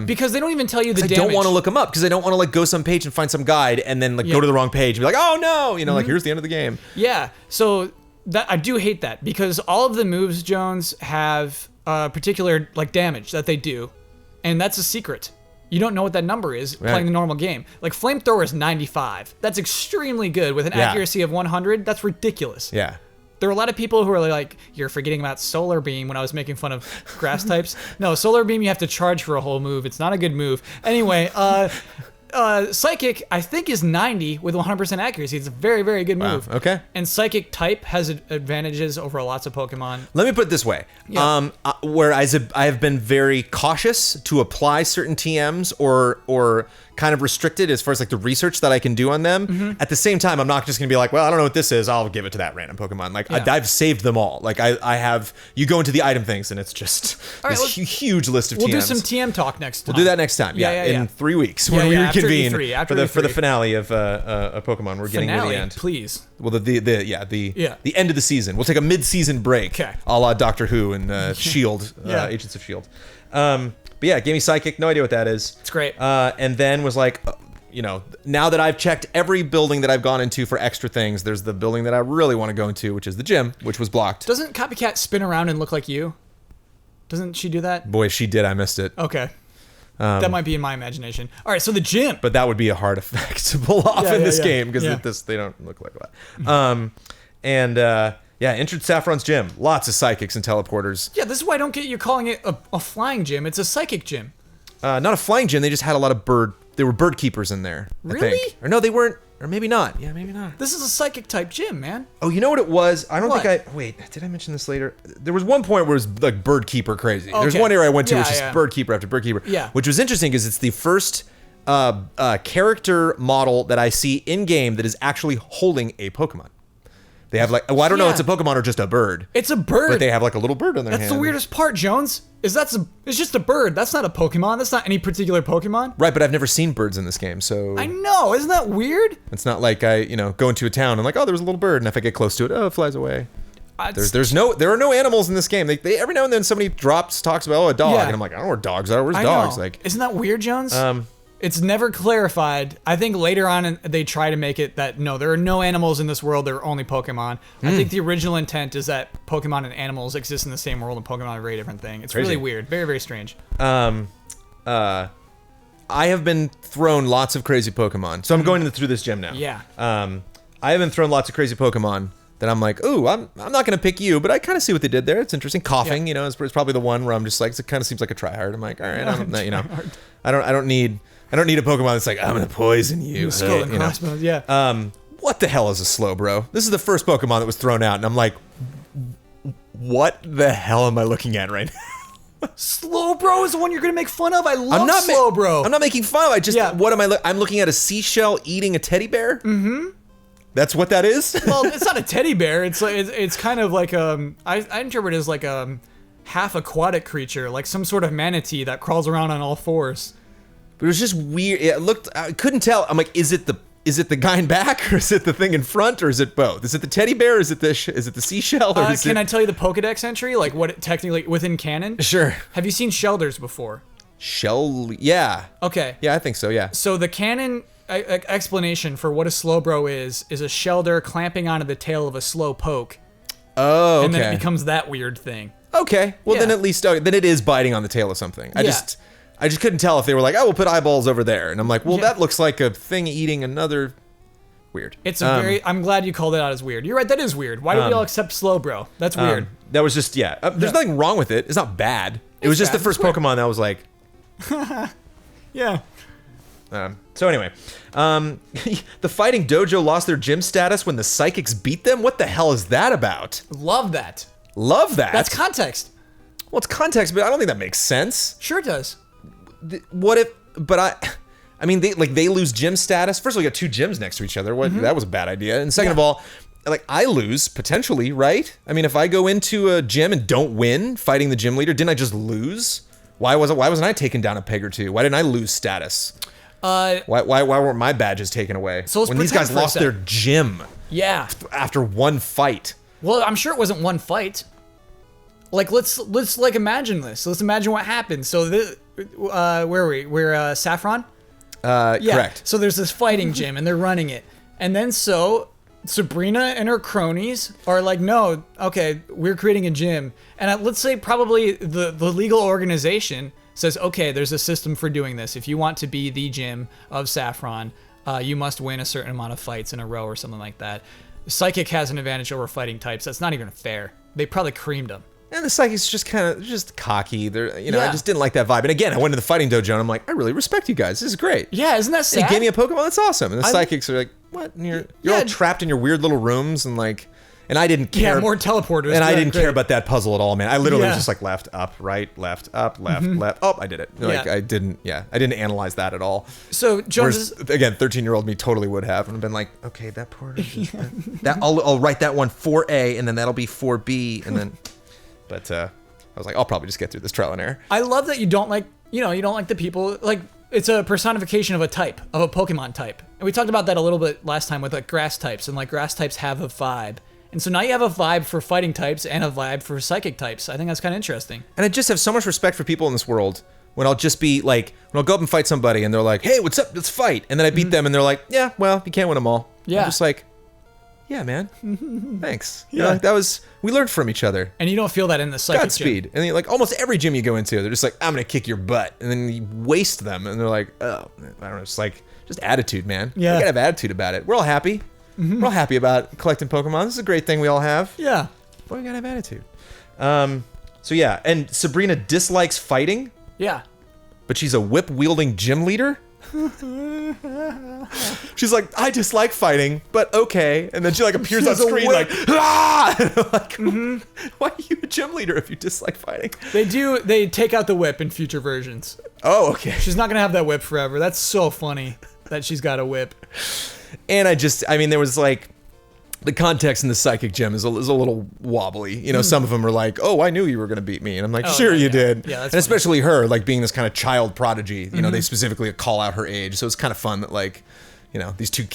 Because they don't even tell you the damage. I don't want to look them up because I don't want to like go some page and find some guide and then like go to the wrong page and be like, oh no, like here's the end of the game. Yeah. So that I do hate that because all of the moves, Jones, have particular like damage that they do, and that's a secret. You don't know what that number is playing the normal game. Like Flamethrower is 95. That's extremely good with an accuracy of 100. That's ridiculous. Yeah. There are a lot of people who are like, you're forgetting about Solar Beam when I was making fun of grass types. No, Solar Beam you have to charge for a whole move. It's not a good move. Anyway, Psychic, I think, is 90 with 100% accuracy. It's a very, very good move. Wow. Okay. And Psychic type has advantages over lots of Pokemon. Let me put it this way. Whereas I have been very cautious to apply certain TMs or kind of restricted as far as like the research that I can do on them. At the same time, I'm not just gonna be like, well, I don't know what this is. I'll give it to that random Pokemon. Like I've saved them all. Like I have. You go into the item things and it's just this huge list of TMs. We'll do some TM talk next time. We'll do that next time. In 3 weeks when we reconvene for the finale of Pokemon. We're getting near the end. Please. Well, the end of the season. We'll take a mid-season break, a la Doctor Who and Shield, Agents of Shield. But yeah, gave me Psychic. No idea what that is. It's great. And then was like, now that I've checked every building that I've gone into for extra things, there's the building that I really want to go into, which is the gym, which was blocked. Doesn't Copycat spin around and look like you? Doesn't she do that? Boy, if she did, I missed it. Okay. That might be in my imagination. All right, so the gym. But that would be a hard effect to pull off in this game because they don't look like that. Entered Saffron's gym. Lots of psychics and teleporters. Yeah, this is why I don't get you calling it a flying gym. It's a psychic gym. Not a flying gym. They just had a lot of there were bird keepers in there. Really? I think. Or no, they weren't. Or maybe not. Yeah, maybe not. This is a psychic type gym, man. Oh, you know what it was? I don't think wait, did I mention this later? There was one point where it was like bird keeper crazy. Okay. There's one area I went to which is bird keeper after bird keeper. Yeah. Which was interesting because it's the first character model that I see in game that is actually holding a Pokemon. They have like, I don't know if it's a Pokemon or just a bird. It's a bird. But they have like a little bird in their hand. That's the weirdest part, Jones. It's just a bird. That's not a Pokemon. That's not any particular Pokemon. Right, but I've never seen birds in this game, so. I know. Isn't that weird? It's not like I, go into a town and like, oh, there was a little bird, and if I get close to it, it flies away. There are no animals in this game. They every now and then somebody talks about a dog, and I'm like, I don't know where dogs are. Where's dogs? Know. Like, isn't that weird, Jones? It's never clarified. I think later on they try to make it that no, there are no animals in this world. There are only Pokemon. I think the original intent is that Pokemon and animals exist in the same world, and Pokemon are a very different thing. It's really weird. Very, very strange. I have been thrown lots of crazy Pokemon, so I'm going through this gym now. Yeah. I have been thrown lots of crazy Pokemon that I'm like, ooh, I'm not gonna pick you, but I kind of see what they did there. It's interesting. Coughing, it's probably the one where I'm just like, it kind of seems like a tryhard. I'm like, all right, I don't need a Pokemon that's like, I'm gonna poison you. Skull and crossbones, yeah. What the hell is a Slowbro? This is the first Pokemon that was thrown out, and I'm like, what the hell am I looking at right now? Slowbro is the one you're gonna make fun of? I love Slowbro. I'm not making fun of. What am I? I'm looking at a seashell eating a teddy bear. Mm-hmm. That's what that is. Well, it's not a teddy bear. It's kind of like I interpret it as like a half aquatic creature, like some sort of manatee that crawls around on all fours. But it was just weird. It looked. I couldn't tell. I'm like, is it the guy in back, or is it the thing in front, or is it both? Is it the teddy bear? Is it the seashell? Or can I tell you the Pokedex entry, like what it technically within canon? Sure. Have you seen Shelders before? Yeah. Okay. Yeah, I think so. Yeah. So the canon explanation for what a Slowbro is a Shelder clamping onto the tail of a Slowpoke. Oh. Okay. And then it becomes that weird thing. Okay. Well, then at least then it is biting on the tail of something. I just couldn't tell if they were like, oh, we'll put eyeballs over there. And I'm like, well, that looks like a thing eating another... Weird. It's I'm glad you called it out as weird. You're right, that is weird. Why do we all accept Slowbro? That's weird. That was just, there's nothing wrong with it. It's not bad. It was just the first Pokemon that was like... Yeah. So anyway, the Fighting Dojo lost their gym status when the Psychics beat them? What the hell is that about? Love that. Love that. That's context. Well, it's context, but I don't think that makes sense. Sure it does. What if... But I mean, they lose gym status. First of all, you got two gyms next to each other. That was a bad idea. And second of all, like, I lose, potentially, right? I mean, if I go into a gym and don't win fighting the gym leader, didn't I just lose? Why wasn't I taken down a peg or two? Why didn't I lose status? Why weren't my badges taken away? So when these guys lost their gym after one fight? Well, I'm sure it wasn't one fight. Like, let's like imagine this. Let's imagine what happened. So, where were we? We're Saffron? Correct. So there's this fighting gym and they're running it. And then Sabrina and her cronies are like, no, okay, we're creating a gym. And let's say probably the legal organization says, okay, there's a system for doing this. If you want to be the gym of Saffron, you must win a certain amount of fights in a row or something like that. Psychic has an advantage over fighting types. That's not even fair. They probably creamed them. And the Psychic's just kind of just cocky. They're, I just didn't like that vibe. And again, I went to the Fighting Dojo and I'm like, I really respect you guys. This is great. Yeah, isn't that sad? You gave me a Pokemon. That's awesome. And the Psychics are like, what? And you're all trapped in your weird little rooms and like, and I didn't care. Yeah, more teleporters. And I didn't care about that puzzle at all, man. I literally was just like left, up, right, left, up, left, left. Oh, I did it. Like I didn't analyze that at all. So Jones, again, 13-year-old me totally would have and been like, okay, that porter, that I'll write that one 4A and then that'll be 4B and then, but I was like, I'll probably just get through this trial and error. I love that you don't like the people, like, it's a personification of a type, of a Pokemon type. And we talked about that a little bit last time with like grass types, and like grass types have a vibe. And so now you have a vibe for fighting types and a vibe for psychic types. I think that's kind of interesting. And I just have so much respect for people in this world when I'll just be like, when I'll go up and fight somebody and they're like, hey, what's up? Let's fight. And then I beat them and they're like, yeah, well, you can't win them all. Yeah. I'm just like, yeah, man. Thanks. Yeah. We learned from each other. And you don't feel that in the psychic Godspeed. gym. And like almost every gym you go into, they're just like, I'm going to kick your butt. And then you waste them. And they're like, oh, I don't know. It's like, just attitude, man. Yeah. You got to have attitude about it. We're all happy. We're all happy about collecting Pokemon. This is a great thing we all have. Yeah. But we got to have attitude. So yeah. And Sabrina dislikes fighting. Yeah. But she's a whip-wielding gym leader? She's like, I dislike fighting, but okay. And then she like appears on screen like, ah! And I'm like, why are you a gym leader if you dislike fighting? They take out the whip in future versions. Oh, okay. She's not gonna have that whip forever. That's so funny that she's got a whip. And there was like, the context in the psychic gym is a little wobbly. You know, some of them are like, oh, I knew you were going to beat me. And I'm like, sure you did. Yeah, and especially her, like being this kind of child prodigy, you know, they specifically call out her age. So it's kind of fun that like, you know, these two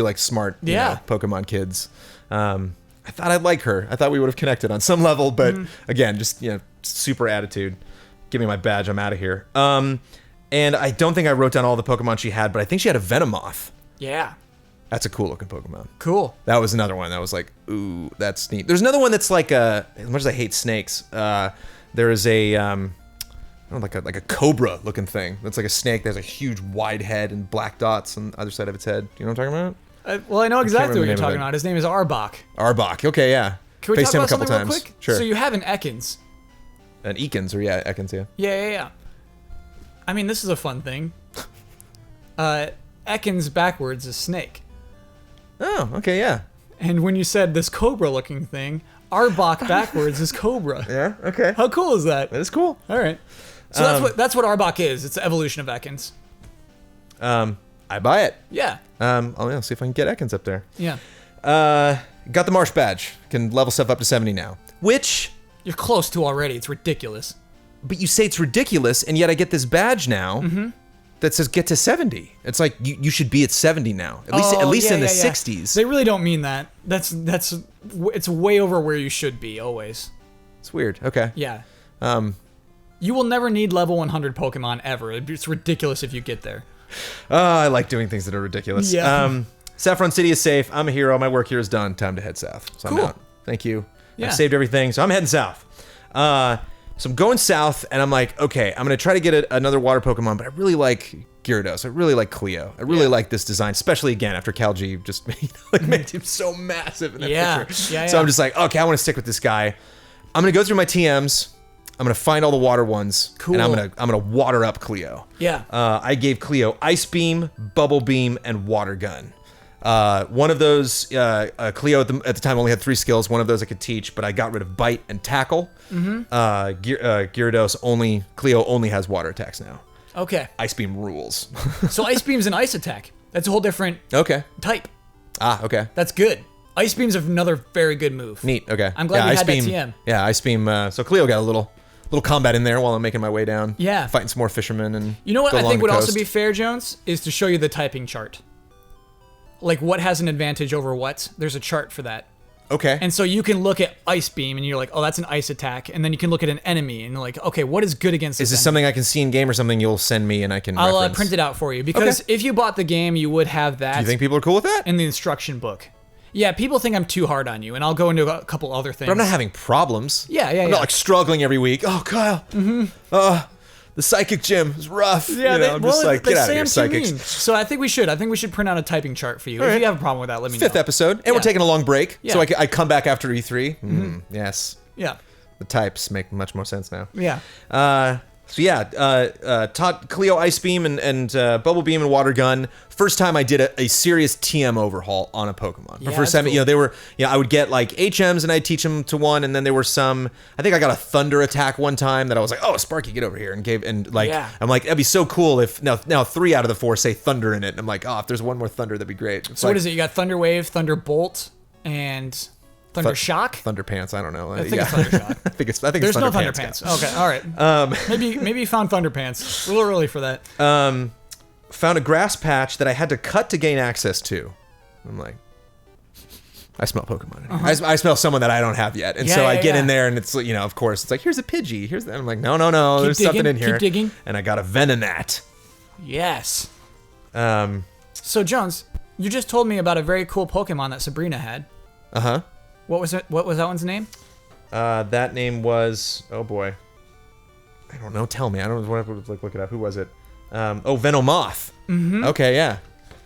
like smart you know, Pokemon kids. I thought I'd like her. I thought we would have connected on some level. But again, just, you know, super attitude. Give me my badge. I'm out of here. And I don't think I wrote down all the Pokemon she had, but I think she had a Venomoth. Yeah. That's a cool looking Pokemon. Cool. That was another one that was like, ooh, that's neat. There's another one that's like as much as I hate snakes, there is a I don't know, like a cobra looking thing. That's like a snake that has a huge wide head and black dots on the other side of its head. You know what I'm talking about? Well, I know exactly what you're talking about. His name is Arbok. Arbok. Okay, yeah. Can we talk about something real quick? Sure. So you have an Ekans. An Ekans, or Ekans, yeah. Yeah. I mean, this is a fun thing. Ekans backwards is snake. Oh, okay, yeah. And when you said this cobra-looking thing, Arbok backwards is cobra. Yeah, okay. How cool is that? That is cool. All right. So that's what Arbok is. It's the evolution of Ekans. I buy it. Yeah. I'll see if I can get Ekans up there. Yeah. Got the Marsh badge. Can level stuff up to 70 now. Which... You're close to already. It's ridiculous. But you say it's ridiculous, and yet I get this badge now that says get to 70. It's like you should be at 70 now. At least in the 60s. They really don't mean that. It's way over where you should be always. It's weird. Okay. Yeah. You will never need level 100 Pokemon ever. It's ridiculous if you get there. I like doing things that are ridiculous. Yeah. Saffron City is safe. I'm a hero. My work here is done. Time to head south. So cool. I'm out. Thank you. Yeah. I've saved everything, so I'm heading south. So I'm going south, and I'm like, okay, I'm going to try to get another water Pokemon, but I really like Gyarados. I really like Cleo. I really like this design, especially, again, after Calgi just made him so massive in that picture. So I'm just like, okay, I want to stick with this guy. I'm going to go through my TMs. I'm going to find all the water ones, and I'm going to water up Cleo. Yeah. I gave Cleo Ice Beam, Bubble Beam, and Water Gun. One of those, Cleo at the time only had 3 skills. One of those I could teach, but I got rid of Bite and Tackle. Gyarados Cleo only has water attacks now. Okay. Ice Beam rules. So Ice Beam's an ice attack. That's a whole different type. Okay. That's good. Ice Beam's another very good move. Neat. Okay. I'm glad you had that TM. Yeah, Ice Beam. So Cleo got a little combat in there while I'm making my way down. Yeah. Fighting some more fishermen and you know what I think would also be fair, Jones, is to show you the typing chart. Like what has an advantage over what? There's a chart for that. Okay. And so you can look at Ice Beam and you're like, oh, that's an ice attack. And then you can look at an enemy and you're like, okay, what is good against this? Is this something I can see in game or something you'll send me and I can I'll print it out for you because if you bought the game, you would have that. Do you think people are cool with that? In the instruction book. Yeah, people think I'm too hard on you, and I'll go into a couple other things. But I'm not having problems. Yeah. I'm not like struggling every week. Oh, Kyle. The psychic gym is rough. Yeah, I'm just like, get out of here, psychics. So I think we should print out a typing chart for you. If you have a problem with that, let me know. 5th episode, and we're taking a long break, so I come back after E3. Yes. Yeah. The types make much more sense now. Yeah. Taught Cleo Ice Beam and Bubble Beam and Water Gun. First time I did a serious TM overhaul on a Pokemon. The first time, cool. They were, I would get like HMs and I'd teach them to one, and then there were some. I think I got a Thunder attack one time that I was like, oh, Sparky, get over here, and I'm like, that'd be so cool if now 3 out of the 4 say Thunder in it, and I'm like, oh, if there's one more Thunder, that'd be great. So what is it? You got Thunder Wave, Thunder Bolt, and Thunder Shock? Thunder Pants, I don't know. I think it's Thunder Shock. I think There's it's Thunder no Thunder Pants. Okay, all right. Maybe you found Thunder Pants. A little early for that. Found a grass patch that I had to cut to gain access to. I'm like, I smell Pokemon in here. I smell someone that I don't have yet. And so I get in there and it's, of course, it's like, here's a Pidgey. Here's that. I'm like, no, there's something in here. Keep digging. And I got a Venonat. Yes. So, Jones, you just told me about a very cool Pokemon that Sabrina had. Uh-huh. What was it? What was that one's name? That name was, oh boy, I don't know. Tell me. I don't know. Look it up. Who was it? Venomoth. Mm-hmm. Okay, yeah.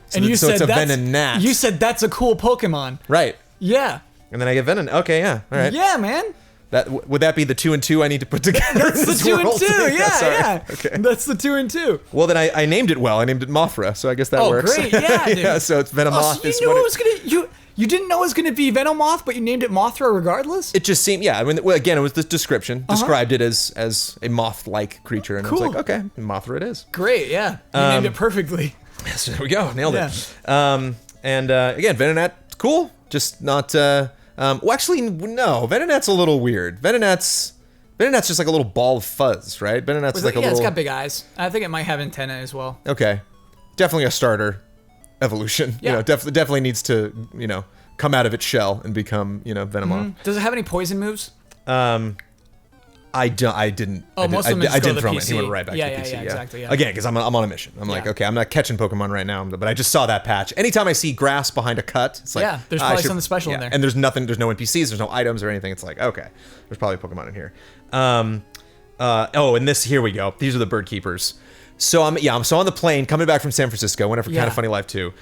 So and you said it's a Venonat. You said that's a cool Pokemon. Right. Yeah. And then I get Venom. Okay, yeah. All right. Yeah, man. Would that be the 2 and 2 I need to put together? That's the 2 and 2. Yeah. Okay. That's the 2 and 2. Well, then I named it well. I named it Mothra, so I guess that works. Oh, great. Yeah, dude. Yeah. So it's Venomoth. So you didn't know it was going to be Venomoth, but you named it Mothra regardless? It just seemed, I mean, well, again, it was the description. Described it as a moth-like creature. And cool. I was like, okay, Mothra it is. Great, yeah. You named it perfectly. So there we go. Nailed it. And again, Venonat, cool. Just not, actually, no. Venonat's a little weird. Venonat's just like a little ball of fuzz, right? Venonat's like a little... Yeah, it's got big eyes. I think it might have antennae as well. Okay. Definitely a starter evolution. Yeah. Definitely needs to, come out of its shell and become, Venomoth. Mm-hmm. Does it have any poison moves? I didn't. Oh, most of them I didn't go to throw the him in. PC. He went right back to the PC. Yeah, exactly. Yeah. Again, because I'm on a mission. I'm like, okay, I'm not catching Pokemon right now, but I just saw that patch. Anytime I see grass behind a cut, it's like, there's probably something special in there. And there's no NPCs, there's no items or anything. It's like, okay, there's probably Pokemon in here. And here we go. These are the bird keepers. So I'm on the plane coming back from San Francisco, went up for Kind of Funny Life 2,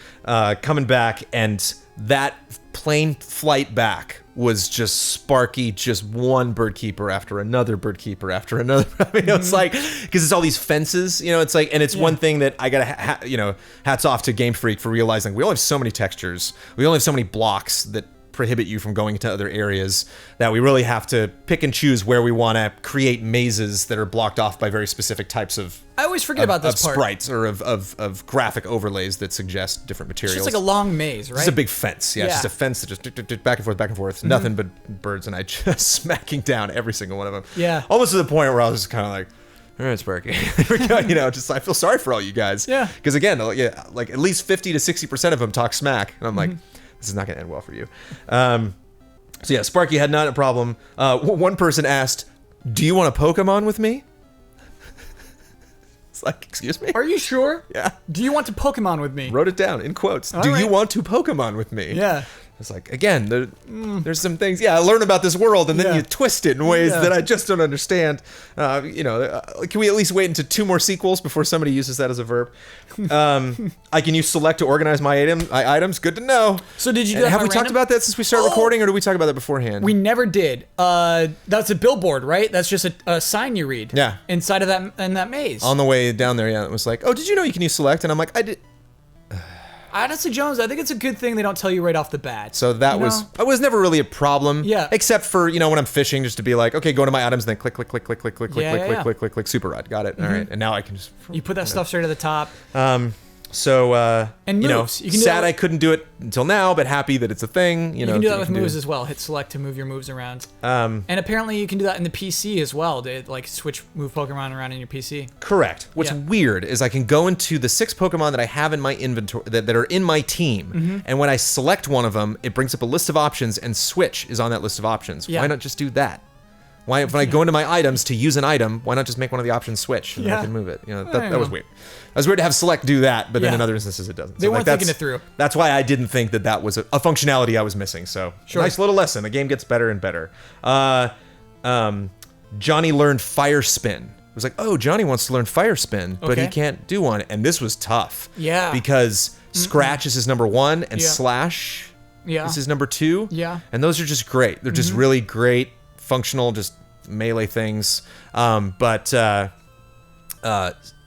coming back, and that plane flight back was just Sparky, just one bird keeper after another bird keeper after another. I mean, it's like, because it's all these fences, it's like, and it's one thing that I gotta, hats off to Game Freak for realizing we only have so many textures, we only have so many blocks that prohibit you from going to other areas, that we really have to pick and choose where we want to create mazes that are blocked off by very specific types of I always forget about this part. Sprites or of graphic overlays that suggest different materials. It's just like a long maze, right? It's a big fence. Yeah, it's just a fence that just back and forth. Nothing but birds, and I just smacking down every single one of them. Yeah. Almost to the point where I was kind of like, all right, Sparky. Just I feel sorry for all you guys. Yeah. Because again, like at least 50 to 60% of them talk smack, and I'm like, this is not going to end well for you. So yeah, Sparky had not a problem. One person asked, do you want a Pokemon with me? It's like, excuse me? Are you sure? Yeah. Do you want to Pokemon with me? Wrote it down in quotes. All do right. you want to Pokemon with me? Yeah. It's like, again, there's some things, I learn about this world, and then you twist it in ways that I just don't understand. Can we at least wait until 2 more sequels before somebody uses that as a verb? I can use select to organize my items. Good to know. So did you do that Have we talked about that since we started recording, or did we talk about that beforehand? We never did. That's a billboard, right? That's just a sign you read. Yeah. Inside of that maze. On the way down there, it was like, oh, did you know you can use select? And I'm like, I did. Honestly, Jones, I think it's a good thing they don't tell you right off the bat. So that was never really a problem. Yeah. Except for, when I'm fishing, just to be like, okay, go to my items, then click, super rod. Got it. All right. And now I can just... You put that stuff straight at the top. And moves. Sad I couldn't do it until now, but happy that it's a thing. You can do that with moves as well. Hit select to move your moves around. And apparently you can do that in the PC as well, to switch move Pokemon around in your PC. Correct. What's weird is I can go into the 6 Pokemon that I have in my inventory that are in my team, and when I select one of them, it brings up a list of options, and switch is on that list of options. Why not just do that? Why, when I go into my items to use an item, why not just make one of the options switch and I can move it? That was weird. It was weird to have select do that, but then in other instances it doesn't. They weren't thinking it through. That's why I didn't think that was a functionality I was missing. So nice little lesson. The game gets better and better. Johnny learned fire spin. It was like, oh, Johnny wants to learn fire spin, but he can't do one. And this was tough. Yeah. Because scratch is his number 1 and slash is his number 2. Yeah. And those are just great. They're just really great, functional, just melee things. But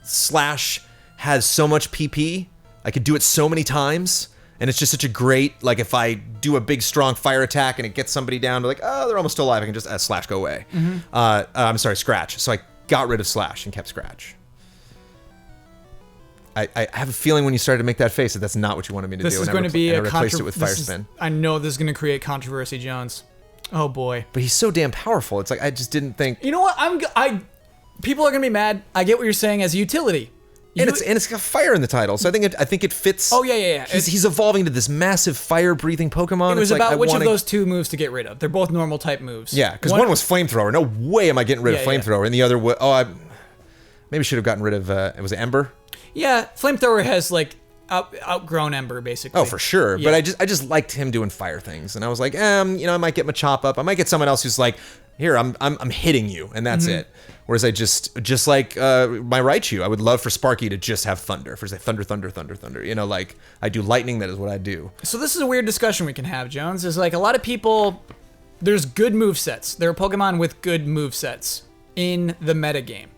slash has so much PP. I could do it so many times, and it's just such a great, if I do a big strong fire attack and it gets somebody down to they're almost still alive, I can just slash go away. I'm sorry, scratch. So I got rid of slash and kept scratch. I have a feeling when you started to make that face that that's not what you wanted me to do. This is going to be a replaced it with fire spin. I know this is going to create controversy, Jones. Oh boy. But he's so damn powerful. It's like I just didn't think. You know what? People are gonna be mad. I get what you're saying as a utility. And it's got fire in the title, so I think it fits. Oh yeah. He's evolving to this massive fire-breathing Pokemon. It was about which of those 2 moves to get rid of. They're both normal type moves. Yeah, because one was flamethrower. No way am I getting rid of flamethrower. And the other, I maybe should have gotten rid of. It was Ember. Yeah, flamethrower has outgrown Ember basically. Oh, for sure. Yeah. But I just liked him doing fire things, and I was like, I might get Machop up. I might get someone else who's like, here, I'm hitting you, and that's it. Whereas I just like my Raichu, I would love for Sparky to just have thunder. For say thunder. I do lightning. That is what I do. So this is a weird discussion we can have, Jones. Is a lot of people. There's good movesets. There are Pokemon with good movesets in the metagame.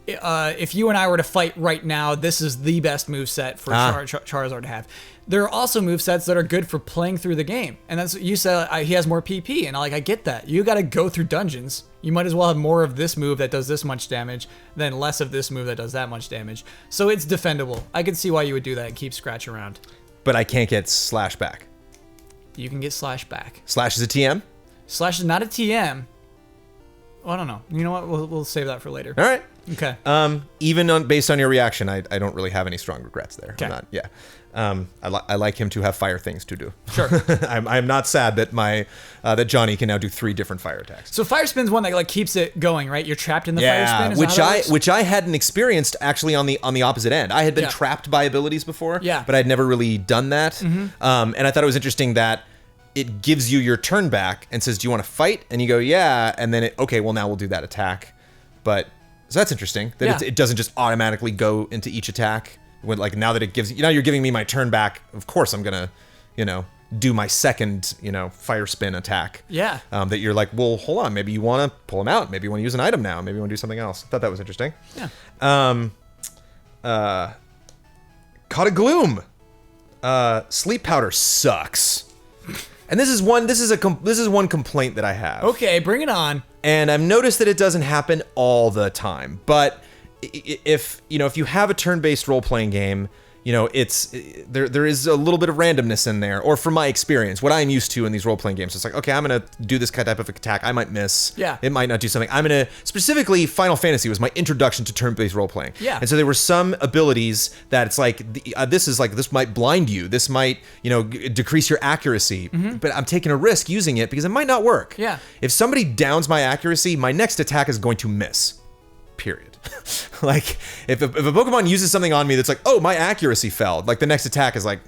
If you and I were to fight right now, this is the best moveset for Charizard to have. There are also movesets that are good for playing through the game. And that's you said he has more PP, and I get that. You got to go through dungeons. You might as well have more of this move that does this much damage than less of this move that does that much damage. So it's defendable. I can see why you would do that and keep scratch around. But I can't get slash back. You can get slash back. Slash is a TM? Slash is not a TM. Well, I don't know. You know what? We'll save that for later. All right. Okay. Even based on your reaction, I don't really have any strong regrets there. Okay. I'm not. Yeah. I like him to have fire things to do. Sure. I'm not sad that that Johnny can now do 3 different fire attacks. So fire spin's one that keeps it going, right? You're trapped in the fire spin. Which I hadn't experienced actually on the opposite end. I had been trapped by abilities before. Yeah. But I'd never really done that. And I thought it was interesting that it gives you your turn back and says, "Do you want to fight?" And you go, "Yeah." And then now we'll do that attack. But so that's interesting that it doesn't just automatically go into each attack. When now that it gives you're giving me my turn back. Of course I'm gonna, do my second, fire spin attack. Yeah. That you're like, well, hold on. Maybe you want to pull him out. Maybe you want to use an item now. Maybe you want to do something else. I thought that was interesting. Yeah. Caught a Gloom. Sleep powder sucks. And this is one complaint that I have. Okay, bring it on. And I've noticed that it doesn't happen all the time. But if you have a turn-based role-playing game, it's there is a little bit of randomness in there. Or from my experience, what I'm used to in these role-playing games, it's like, okay, I'm gonna do this type of attack. I might miss. Yeah. It might not do something. I'm gonna specifically Final Fantasy was my introduction to turn-based role-playing. Yeah. And so there were some abilities that it's like this might blind you. This might decrease your accuracy. But I'm taking a risk using it because it might not work. Yeah. If somebody downs my accuracy, my next attack is going to miss. Period. If a Pokemon uses something on me that's like, oh, my accuracy fell, the next attack is like,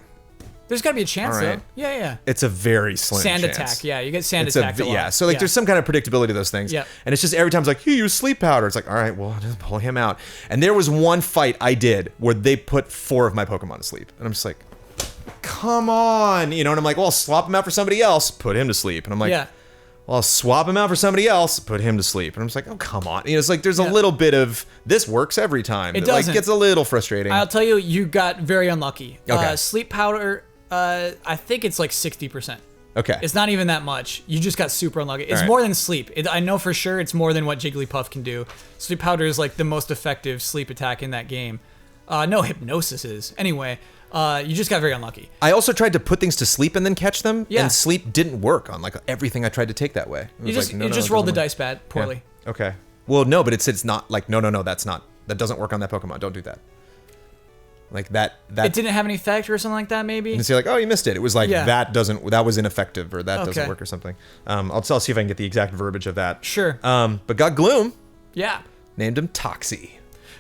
There's got to be a chance, All right. though. Yeah. It's a very slim sand chance. attack. Yeah, you get sand attacked a lot. Yeah, so like there's some kind of predictability to those things. Yeah. And it's just every time it's like, he used sleep powder. It's like, all right, well, I'll just pull him out. And there was one fight I did where they put 4 of my Pokemon to sleep. And I'm just like, come on. And I'm like, well, I'll swap him out for somebody else, put him to sleep. And I'm like, well, I'll swap him out for somebody else, put him to sleep. And I'm just like, oh, come on. It's like there's a little bit of, this works every time. It doesn't. Like, gets a little frustrating. I'll tell you, you got very unlucky. Okay. Sleep powder, I think it's like 60%. Okay. It's not even that much. You just got super unlucky. It's right. more than sleep. I know for sure it's more than what Jigglypuff can do. Sleep powder is like the most effective sleep attack in that game. No, hypnosis is. Anyway, you just got very unlucky. I also tried to put things to sleep and then catch them, Yeah. and sleep didn't work on like everything I tried to take that way. You just rolled the dice bad, poorly. Yeah. Okay. Well, no, but it's not like, no, that doesn't work on that Pokemon. Don't do that. Like that It didn't have any effect or something like that, maybe? And so you're like, oh, you missed it. It was like, that was ineffective, or that doesn't work or something. I'll see if I can get the exact verbiage of that. Sure. But got Gloom. Yeah. Named him Toxie.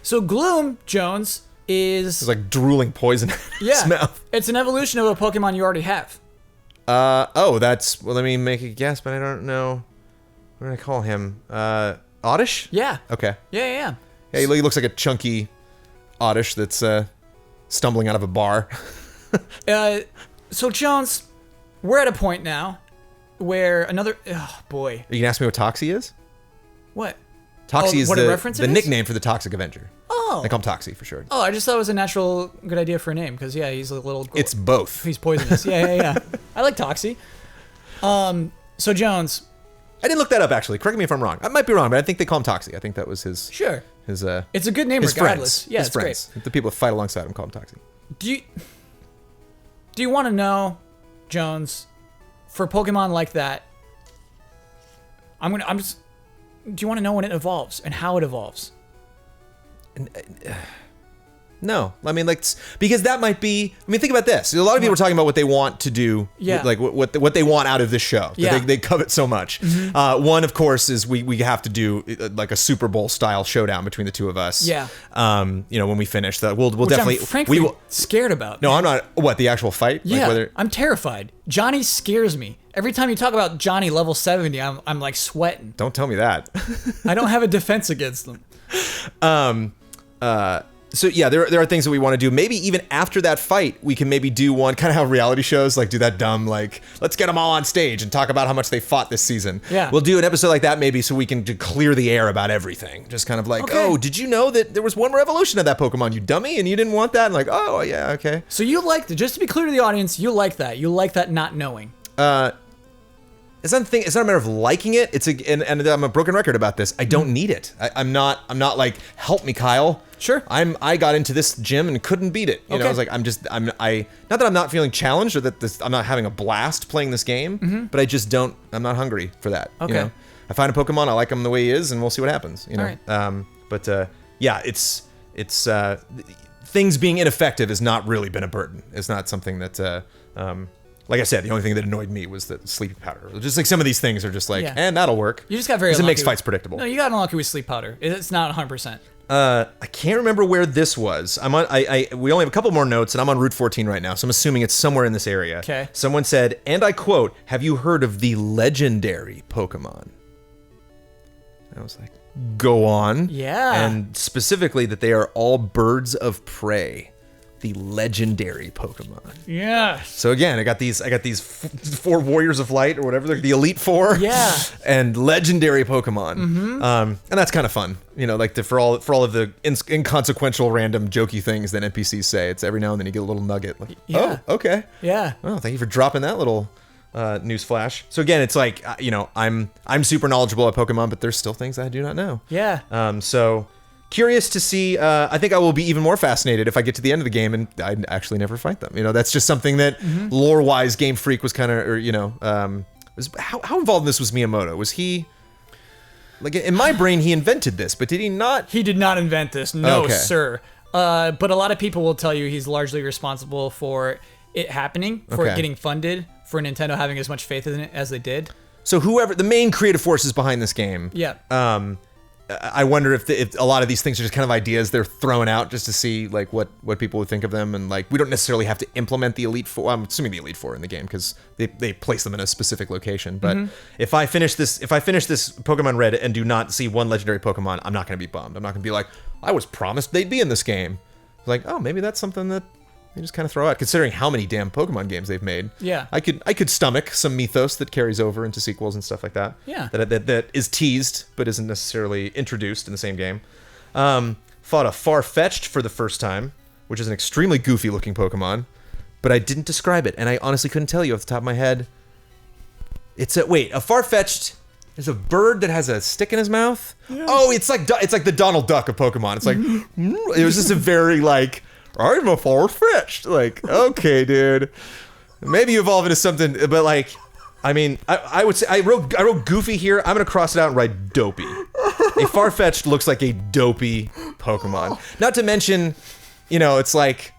So Gloom, Jones, is... It's like drooling poison in his mouth. It's an evolution of a Pokemon you already have. Well, let me make a guess, but I don't know. What did I call him? Oddish? Yeah. Okay. Yeah. Yeah, he looks like a chunky Oddish that's stumbling out of a bar. So Jones, we're at a point now where another... Oh, boy. You can ask me what Toxie is? What? Toxie is the the nickname for the Toxic Avenger. Oh. I call him Toxie for sure. Oh, I just thought it was a natural good idea for a name, because, he's a little... It's both. He's poisonous. Yeah. I like Toxie. So Jones... I didn't look that up, actually. Correct me if I'm wrong. I might be wrong, but I think they call him Toxie. I think that was his... Sure. It's a good name his regardless. Friends. Yeah, his it's friends. great. The people that fight alongside him call him Toxie. Do you want to know, Jones, for Pokemon like that, do you want to know when it evolves and how it evolves? No, I mean, like, because that might be. I mean, think about this. A lot of people are talking about what they want to do, like what they want out of this show. That they covet so much. Mm-hmm. One, of course, is we have to do like a Super Bowl style showdown between the two of us. Yeah. When we finish that, we'll Which definitely. I'm frankly scared about. No, I'm not. What, the actual fight? Yeah, like I'm terrified. Johnny scares me. Every time you talk about Johnny level 70, I'm like sweating. Don't tell me that. I don't have a defense against them. So yeah, there are things that we want to do. Maybe even after that fight, we can maybe do one, kind of how reality shows like do that dumb, like, let's get them all on stage and talk about how much they fought this season. Yeah. We'll do an episode like that maybe so we can clear the air about everything. Just kind of like, oh, did you know that there was one more evolution of that Pokemon, you dummy, and you didn't want that? And like, oh, yeah, okay. So you like that, just to be clear to the audience, you like that. You like that not knowing. It's not a matter of liking it. And I'm a broken record about this. I don't need it. I'm not like, help me, Kyle. Sure. I got into this gym and couldn't beat it. You know, I was like, not that I'm not feeling challenged or that I'm not having a blast playing this game, but I'm not hungry for that. Okay. You know? I find a Pokemon, I like him the way he is, and we'll see what happens. You know. All right. It's things being ineffective has not really been a burden. It's not something that. Like I said, the only thing that annoyed me was the sleep powder. Just like some of these things are just like, and that'll work. You just got very unlucky. It makes fights predictable. No, you got unlucky with sleep powder. It's not 100%. I can't remember where this was. I'm on. We only have a couple more notes, and I'm on Route 14 right now, so I'm assuming it's somewhere in this area. Okay. Someone said, and I quote, "Have you heard of the legendary Pokemon?" I was like, "Go on." Yeah. And specifically that they are all birds of prey. The legendary Pokemon. Yeah. So again, I got these 4 Warriors of Light or whatever, the Elite Four. Yeah. And legendary Pokemon. Mm-hmm. And that's kind of fun, you know, like for all of the inconsequential, random, jokey things that NPCs say. It's every now and then you get a little nugget. Like, oh, okay. Yeah. Well, thank you for dropping that little news flash. So again, it's like I'm super knowledgeable at Pokemon, but there's still things I do not know. Yeah. So. Curious to see. I think I will be even more fascinated if I get to the end of the game and I actually never fight them. You know, that's just something that lore-wise, Game Freak was kind of, how involved in this was Miyamoto? Was he, like, in my brain, he invented this, but did he not? He did not invent this, no, Okay. sir. But a lot of people will tell you he's largely responsible for it happening, for it getting funded, for Nintendo having as much faith in it as they did. So whoever the main creative forces behind this game, I wonder if a lot of these things are just kind of ideas they're throwing out just to see like what people would think of them, and like we don't necessarily have to implement the Elite Four. I'm assuming the Elite Four in the game because they place them in a specific location. But if I finish this Pokemon Red and do not see one legendary Pokemon, I'm not going to be bummed. I'm not going to be like, I was promised they'd be in this game. Like, oh, maybe that's something that they just kind of throw out, considering how many damn Pokemon games they've made. Yeah. I could stomach some mythos that carries over into sequels and stuff like that. Yeah. That is teased, but isn't necessarily introduced in the same game. Fought a Farfetch'd for the first time, which is an extremely goofy looking Pokemon, but I didn't describe it, and I honestly couldn't tell you off the top of my head. A Farfetch'd is a bird that has a stick in his mouth. Yeah. Oh, it's like the Donald Duck of Pokemon. It's like, it was just a very like, I'm a Farfetch'd. Like, okay, dude. Maybe you evolve into something, but like, I mean, I would say I wrote goofy here. I'm gonna cross it out and write dopey. A Farfetch'd looks like a dopey Pokemon. Not to mention, it's like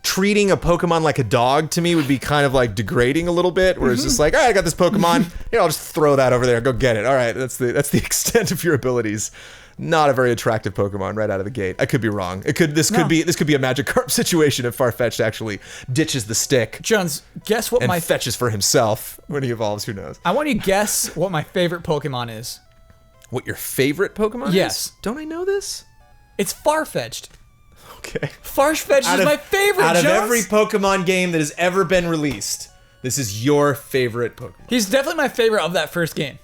treating a Pokemon like a dog to me would be kind of like degrading a little bit. Where it's just like, all right, I got this Pokemon. I'll just throw that over there. Go get it. All right, that's the extent of your abilities. Not a very attractive Pokemon right out of the gate. I could be wrong. This could be a Magikarp situation if Farfetch'd actually ditches the stick. Jones, guess what and fetches for himself when he evolves. Who knows? I want you to guess what my favorite Pokemon is. What your favorite Pokemon is? Yes. Don't I know this? It's Farfetch'd. Okay. Farfetch'd is my favorite, Out of Jones. every Pokemon game that has ever been released, this is your favorite Pokemon. He's definitely my favorite of that first game.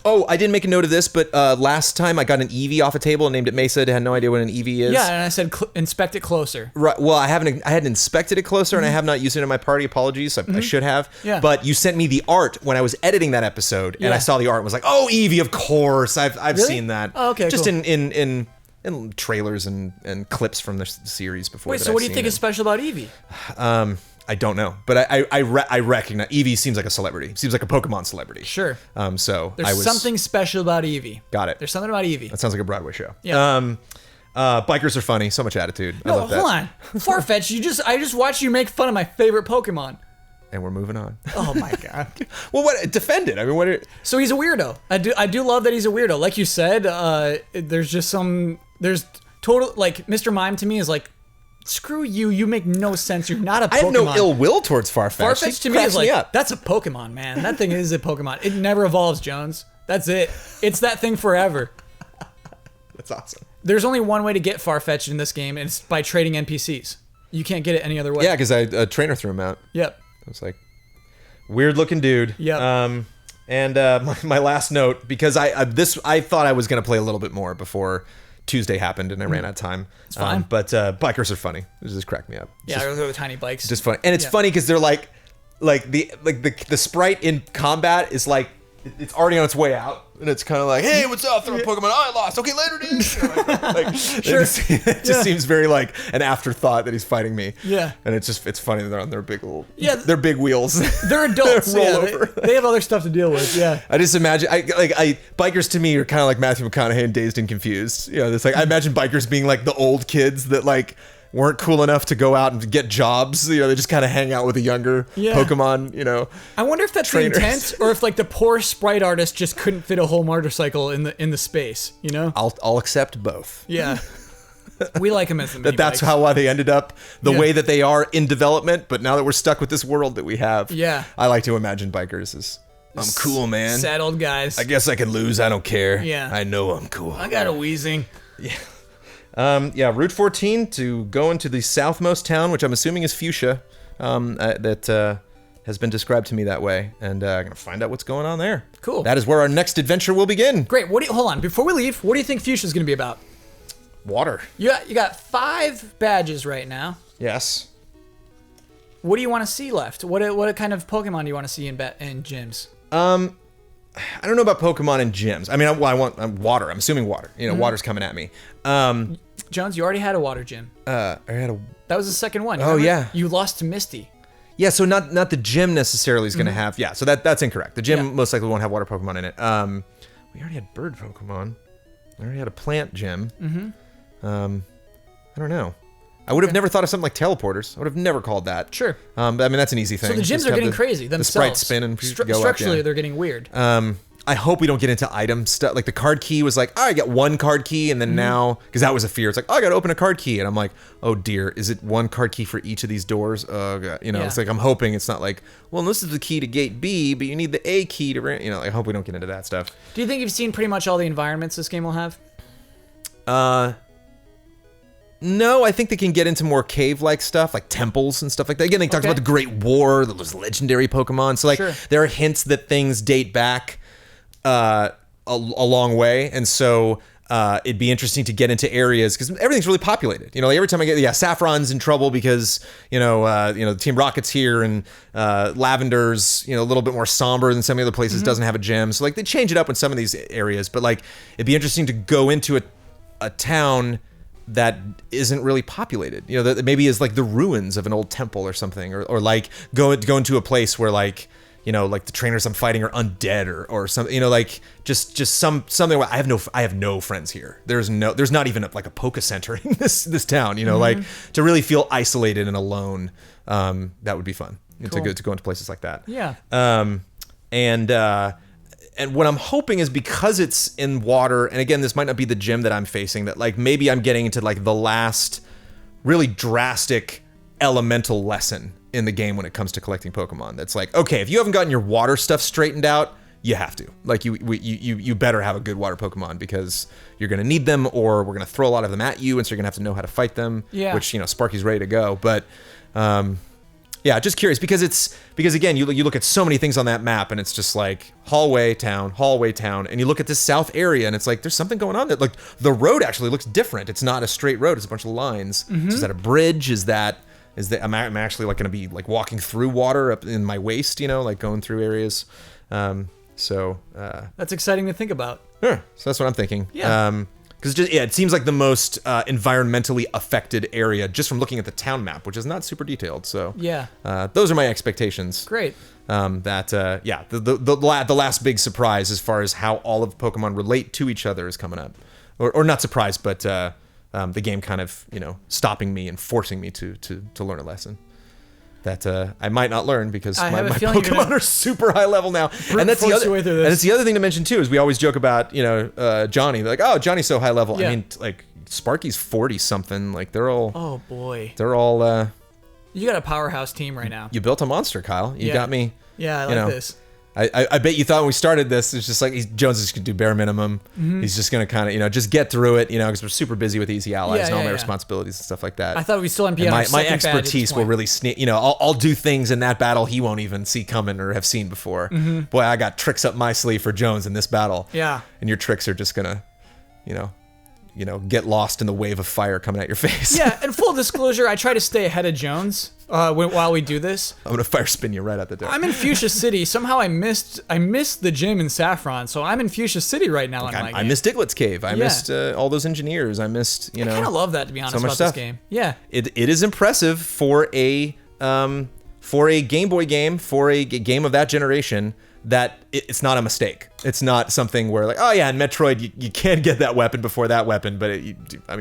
Oh, I didn't make a note of this, but last time I got an Eevee off a table and named it Mesa. I had no idea what an Eevee is. Yeah, and I said inspect it closer. Right. Well, I hadn't inspected it closer, and I have not used it in my party. Apologies. I should have. Yeah. But you sent me the art when I was editing that episode, and I saw the art and was like, oh, Eevee, of course. I've really? seen that. Oh, okay, just cool. in trailers and clips from the series before. Wait, so what do you think is special about Eevee? I don't know, but I recognize Eevee seems like a celebrity. Seems like a Pokemon celebrity. Sure. So there's something special about Eevee. Got it. There's something about Eevee. That sounds like a Broadway show. Yeah. Bikers are funny. So much attitude. I love that. Hold on. Farfetch'd, I just watched you make fun of my favorite Pokemon. And we're moving on. Oh my god. Well, what? Defend it. I mean, So he's a weirdo. I do love that he's a weirdo. Like you said, there's total, like, Mr. Mime to me is like, screw you, you make no sense, you're not a Pokemon. I have no ill will towards Farfetch'd. Farfetch'd to me is like, that's a Pokemon, man. That thing is a Pokemon. It never evolves, Jones. That's it. It's that thing forever. That's awesome. There's only one way to get Farfetch'd in this game, and it's by trading NPCs. You can't get it any other way. Yeah, because a trainer threw him out. Yep. I was like, weird looking dude. Yep. My last note, because I thought I was going to play a little bit more before Tuesday happened and I ran out of time. It's fine. But bikers are funny. It just cracked me up. Yeah, they're the tiny bikes. Just funny. And it's funny because they're like the sprite in combat is like, it's already on its way out, and it's kind of like, hey, what's up? Throw a Pokemon. Oh, I lost. Okay, later, dude. Sure. It just seems very like an afterthought that he's fighting me. Yeah. And it's funny that they're on their big they're big wheels. They're adults. They have other stuff to deal with. Yeah. I just imagine, bikers to me are kind of like Matthew McConaughey in Dazed and Confused. It's like, I imagine bikers being like the old kids that like weren't cool enough to go out and get jobs. They just kind of hang out with the younger Pokemon, I wonder if that's trainers. the intent, or if like the poor sprite artist just couldn't fit a whole motorcycle in the space, I'll accept both. Yeah. We like them as the mini that's bikes. how they ended up the way that they are in development, but now that we're stuck with this world that we have, I like to imagine bikers as, I'm cool, man. Sad old guys. I guess I can lose. I don't care. Yeah. I know I'm cool. I got a wheezing. Yeah. Route 14 to go into the southmost town, which I'm assuming is Fuchsia, that has been described to me that way, and I'm gonna find out what's going on there. Cool. That is where our next adventure will begin. Great. Hold on. Before we leave, what do you think Fuchsia's gonna be about? Water. You got 5 badges right now. Yes. What do you want to see left? What kind of Pokemon do you want to see in gyms? I don't know about Pokemon and gyms. I mean, I want water. I'm assuming water. Water's coming at me. Jones, you already had a water gym. I had a. That was the second one. Oh, yeah. You lost to Misty. Yeah, so not the gym necessarily is going to have. Yeah, so that's incorrect. The gym most likely won't have water Pokemon in it. We already had bird Pokemon. We already had a plant gym. I don't know. I would have never thought of something like teleporters. I would have never called that. but I mean, that's an easy thing. So the gyms are getting crazy themselves. The sprite spin and go structurally, up, yeah. they're getting weird. I I hope we don't get into item stuff. Like the card key was like, I get one card key, and then now, because that was a fear. It's like, oh, I got to open a card key, and I'm like, oh dear, is it one card key for each of these doors? Oh god, it's like I'm hoping it's not like, well, this is the key to gate B, but you need the A key to, I hope we don't get into that stuff. Do you think you've seen pretty much all the environments this game will have? No, I think they can get into more cave-like stuff, like temples and stuff like that. Again, they talked about the Great War, those legendary Pokemon. So, like, there are hints that things date back a long way, and so it'd be interesting to get into areas because everything's really populated. Like every time I get Saffron's in trouble because Team Rocket's here, and Lavender's a little bit more somber than some of the other places. Doesn't have a gym, so like they change it up in some of these areas. But like it'd be interesting to go into a town that isn't really populated, that maybe is like the ruins of an old temple or something, or like go into a place where like the trainers I'm fighting are undead or something, like just something where I have no friends here. There's not even a Poke Center in this town, like to really feel isolated and alone. That would be fun to go into places like that. Yeah. And what I'm hoping is because it's in water, and again, this might not be the gym that I'm facing, that like maybe I'm getting into like the last really drastic elemental lesson in the game when it comes to collecting Pokemon. That's like, okay, if you haven't gotten your water stuff straightened out, you have to. Like you better have a good water Pokemon because you're gonna need them, or we're gonna throw a lot of them at you, and so you're gonna have to know how to fight them. Yeah. Which Sparky's ready to go, but. Yeah, just curious because again, you look at so many things on that map and it's just like hallway town, and you look at this south area and it's like there's something going on there. Like the road actually looks different. It's not a straight road; it's a bunch of lines. So is that a bridge? Is that I'm actually like going to be like walking through water up in my waist? Like going through areas. So that's exciting to think about. Sure. So that's what I'm thinking. Yeah. Because it seems like the most environmentally affected area just from looking at the town map, which is not super detailed. So yeah, those are my expectations. Great. The last big surprise as far as how all of Pokemon relate to each other is coming up, or not surprised, but the game kind of stopping me and forcing me to learn a lesson that I might not learn because my Pokemon are super high level now. And that's the other thing to mention too is we always joke about Johnny. They're like, oh, Johnny's so high level. Yeah. I mean, like Sparky's 40 something. Like they're all. Oh boy. They're all. You got a powerhouse team right now. You built a monster, Kyle. You got me. Yeah, I like this. I bet you thought when we started this, it's just like Jones is just gonna do bare minimum. He's just gonna kind of just get through it, because we're super busy with Easy Allies and all my responsibilities and stuff like that. I thought we still be on my expertise will really sneak. I'll do things in that battle he won't even see coming or have seen before. Boy, I got tricks up my sleeve for Jones in this battle. Yeah, and your tricks are just gonna, get lost in the wave of fire coming at your face. Yeah, and full disclosure, I try to stay ahead of Jones while we do this. I'm gonna fire spin you right out the door. I'm in Fuchsia City. Somehow I missed the gym in Saffron, so I'm in Fuchsia City right now. I missed Diglett's Cave. I missed all those engineers. I missed I kind of love that, to be honest, about this game. Yeah, it is impressive for a Game Boy game, for a game of that generation. That it's not a mistake. It's not something where like, oh yeah, in Metroid you can get that weapon before that weapon, but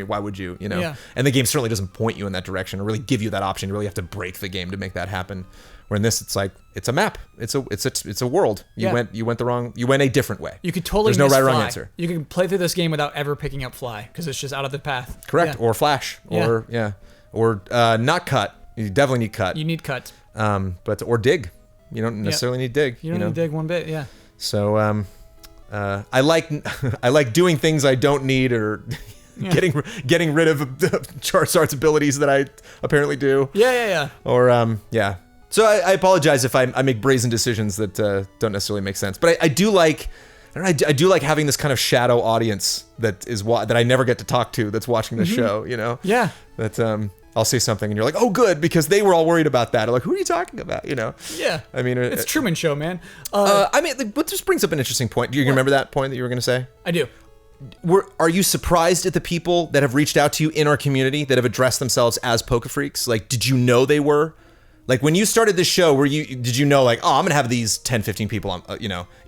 why would you? Yeah. And the game certainly doesn't point you in that direction or really give you that option. You really have to break the game to make that happen. Where in this, it's like it's a map. It's a world. You went a different way. You could totally. There's no right or wrong answer. You can play through this game without ever picking up Fly because it's just out of the path. Correct. Yeah. Or Flash. Or not Cut. You definitely need Cut. You need Cut. Or Dig. You don't necessarily need Dig. You don't need Dig one bit, yeah. So I like doing things I don't need or getting rid of Charizard's abilities that I apparently do. Yeah. Or So I apologize if I make brazen decisions that don't necessarily make sense. But I do like having this kind of shadow audience that I never get to talk to that's watching the show. Yeah. That I'll say something and you're like, oh, good, because they were all worried about that. I'm like, who are you talking about? Yeah. I mean, it's Truman Show, man. But this brings up an interesting point. Do you remember that point that you were going to say? I do. Are you surprised at the people that have reached out to you in our community that have addressed themselves as Poke Freaks? Like, did you know they were? Like, when you started this show, did you know, like, oh, I'm going to have these 10, 15 people,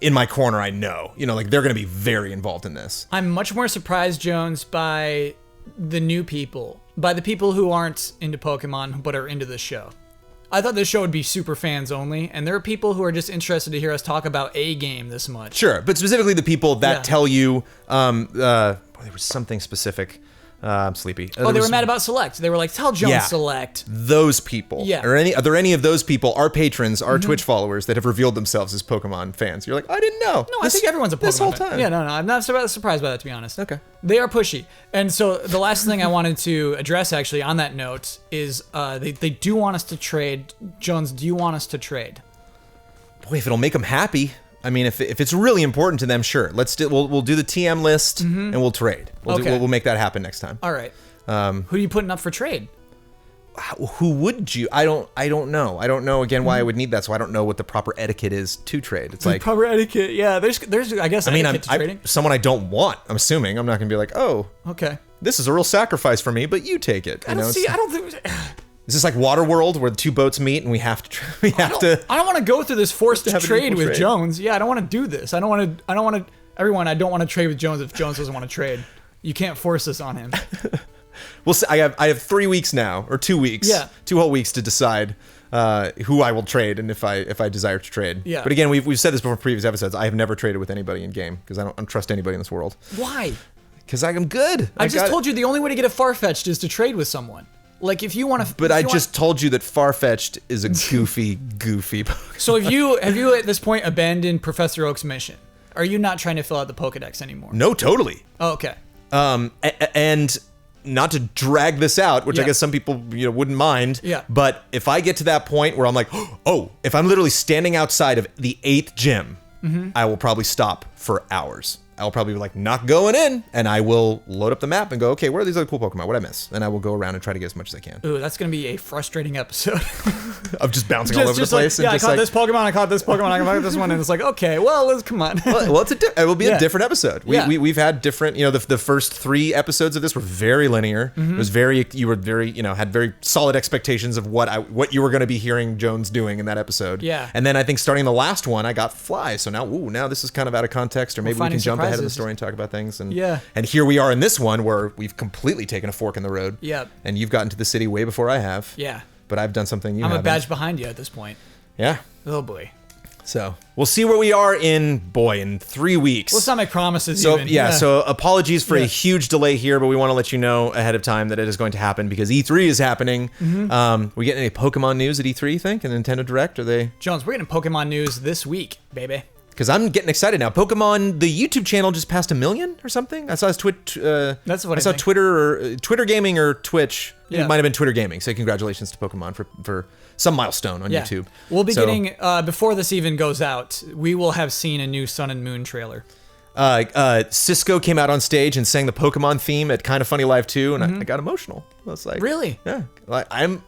in my corner I know. Like, they're going to be very involved in this. I'm much more surprised, Jones, by the new people. By the people who aren't into Pokemon but are into the show. I thought this show would be super fans only, and there are people who are just interested to hear us talk about a game this much. Sure, but specifically the people that tell you, there was something specific. I'm sleepy. They were mad about Select. They were like, tell Jones Select. Those people. Yeah. Are there any of those people, our patrons, our Twitch followers, that have revealed themselves as Pokemon fans? You're like, I didn't know. No, I think everyone's a Pokemon this whole fan. time. Yeah, no, I'm not surprised by that, to be honest. Okay. They are pushy. And so the last thing I wanted to address, actually, on that note, is they do want us to trade. Jones, do you want us to trade? Boy, if it'll make them happy. I mean, if it's really important to them, sure. We'll do the TM list and we'll trade. We'll make that happen next time. All right. Who are you putting up for trade? Who would you? I don't know. I don't know again why I would need that. So I don't know what the proper etiquette is to trade. It's like proper etiquette. Yeah, there's I guess. I mean, someone I don't want. I'm assuming I'm not gonna be like, oh, okay, this is a real sacrifice for me, but you take it. I don't think. Is this like Waterworld where the two boats meet and we have to? I don't want to go through this forced trade with Jones. Yeah, I don't want to do this. I don't want to. Everyone, I don't want to trade with Jones if Jones doesn't want to trade. You can't force this on him. Well, I have 3 weeks now, or 2 weeks. Yeah. 2 whole weeks to decide who I will trade and if I desire to trade. Yeah. But again, we've said this before in previous episodes. I have never traded with anybody in game because I don't trust anybody in this world. Why? Because I'm good. I just told you the only way to get a Farfetch'd is to trade with someone. Like if you want to. But I just told you that Farfetch'd is a goofy Pokemon. So have you at this point abandoned Professor Oak's mission? Are you not trying to fill out the Pokedex anymore? No, totally. Oh, okay. And not to drag this out, which I guess some people wouldn't mind. Yeah. But if I get to that point where I'm like, oh, if I'm literally standing outside of the 8th gym, I will probably stop for hours. I'll probably be like, not going in, and I will load up the map and go, okay, where are these other cool Pokemon? What did I miss? And I will go around and try to get as much as I can. Ooh, that's going to be a frustrating episode. Of just bouncing all over the place. Like, I caught this Pokemon, I caught this Pokemon, I caught this one, and it's like, okay, well, come on. well, it will be a different episode. We've had different, the first 3 episodes of this were very linear. It was you were very, had very solid expectations of what you were going to be hearing Jones doing in that episode. Yeah. And then I think starting the last one, I got Fly. So now this is kind of out of context, or maybe we can jump ahead of the story and talk about things. And here we are in this one where we've completely taken a fork in the road. Yeah. And you've gotten to the city way before I have. Yeah. But I've done something you haven't. I'm a badge behind you at this point. Yeah. Oh boy. So we'll see where we are in 3 weeks. Let's not make promises. So so apologies for a huge delay here, but we want to let you know ahead of time that it is going to happen because E3 is happening. We getting any Pokemon news at E3? You think? And Nintendo Direct? Are they? Jones, we're getting Pokemon news this week, baby. Because I'm getting excited now. Pokemon, the YouTube channel just passed 1 million or something. I saw his That's what I saw. Twitter Gaming or Twitch. Yeah. It might have been Twitter Gaming. So congratulations to Pokemon for some milestone on YouTube. We'll be getting before this even goes out. We will have seen a new Sun and Moon trailer. Cisco came out on stage and sang the Pokemon theme at Kinda Funny Live 2, and I got emotional. I was like, really? Yeah. Like I'm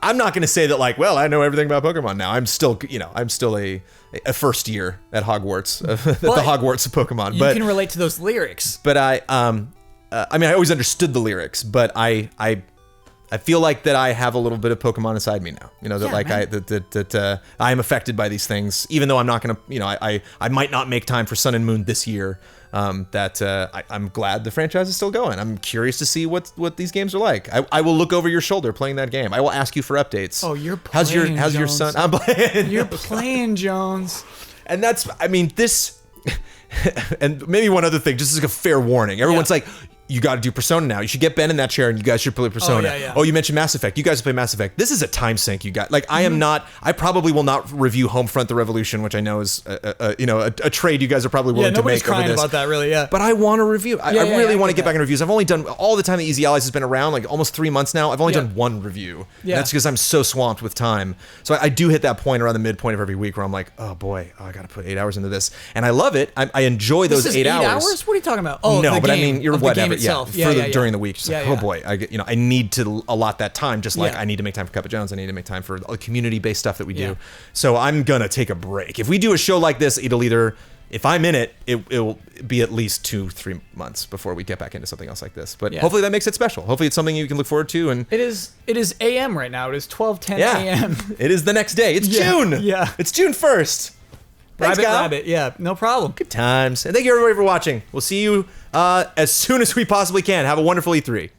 not going to say that well, I know everything about Pokemon now. I'm still, I'm still a first year at Hogwarts, the Hogwarts of Pokemon. But you can relate to those lyrics. But I always understood the lyrics, but I feel like that I have a little bit of Pokemon inside me now. I am affected by these things, even though I'm not going to, I might not make time for Sun and Moon this year. I'm glad the franchise is still going. I'm curious to see what these games are like. I will look over your shoulder playing that game. I will ask you for updates. Oh, you're playing. How's your son? I'm playing. You're playing, Jones. And that's, this, and maybe one other thing, just as a fair warning. Everyone's like, you got to do Persona now. You should get Ben in that chair, and you guys should play Persona. Oh, you mentioned Mass Effect. You guys play Mass Effect. This is a time sink. You got I probably will not review Homefront: The Revolution, which I know is a trade you guys are probably willing to make. Nobody's crying over this. about that, really. Yeah. But I want to review. I really want to get back in reviews. I've only done all the time that Easy Allies has been around, like almost 3 months now. I've only done 1 review. Yeah. That's because I'm so swamped with time. So I do hit that point around the midpoint of every week where I'm like, oh boy, I got to put 8 hours into this, and I love it. I enjoy those 8 hours. What are you talking about? Oh, no, but game, I mean, you're whatever. During the week, oh boy, I need to allot that time, just like I need to make time for Cup of Jones. I need to make time for the community-based stuff that we do. So I'm gonna take a break. If we do a show like this, it'll either, if I'm in it, it will be at least 2-3 months before we get back into something else like this. But hopefully that makes it special. Hopefully it's something you can look forward to. And it is AM right now. It is 12:10 AM. It is the next day. It's June. Yeah, it's June 1st. Thanks, Rabbit. Yeah, no problem. Good times. And thank you everybody for watching. We'll see you as soon as we possibly can. Have a wonderful E3.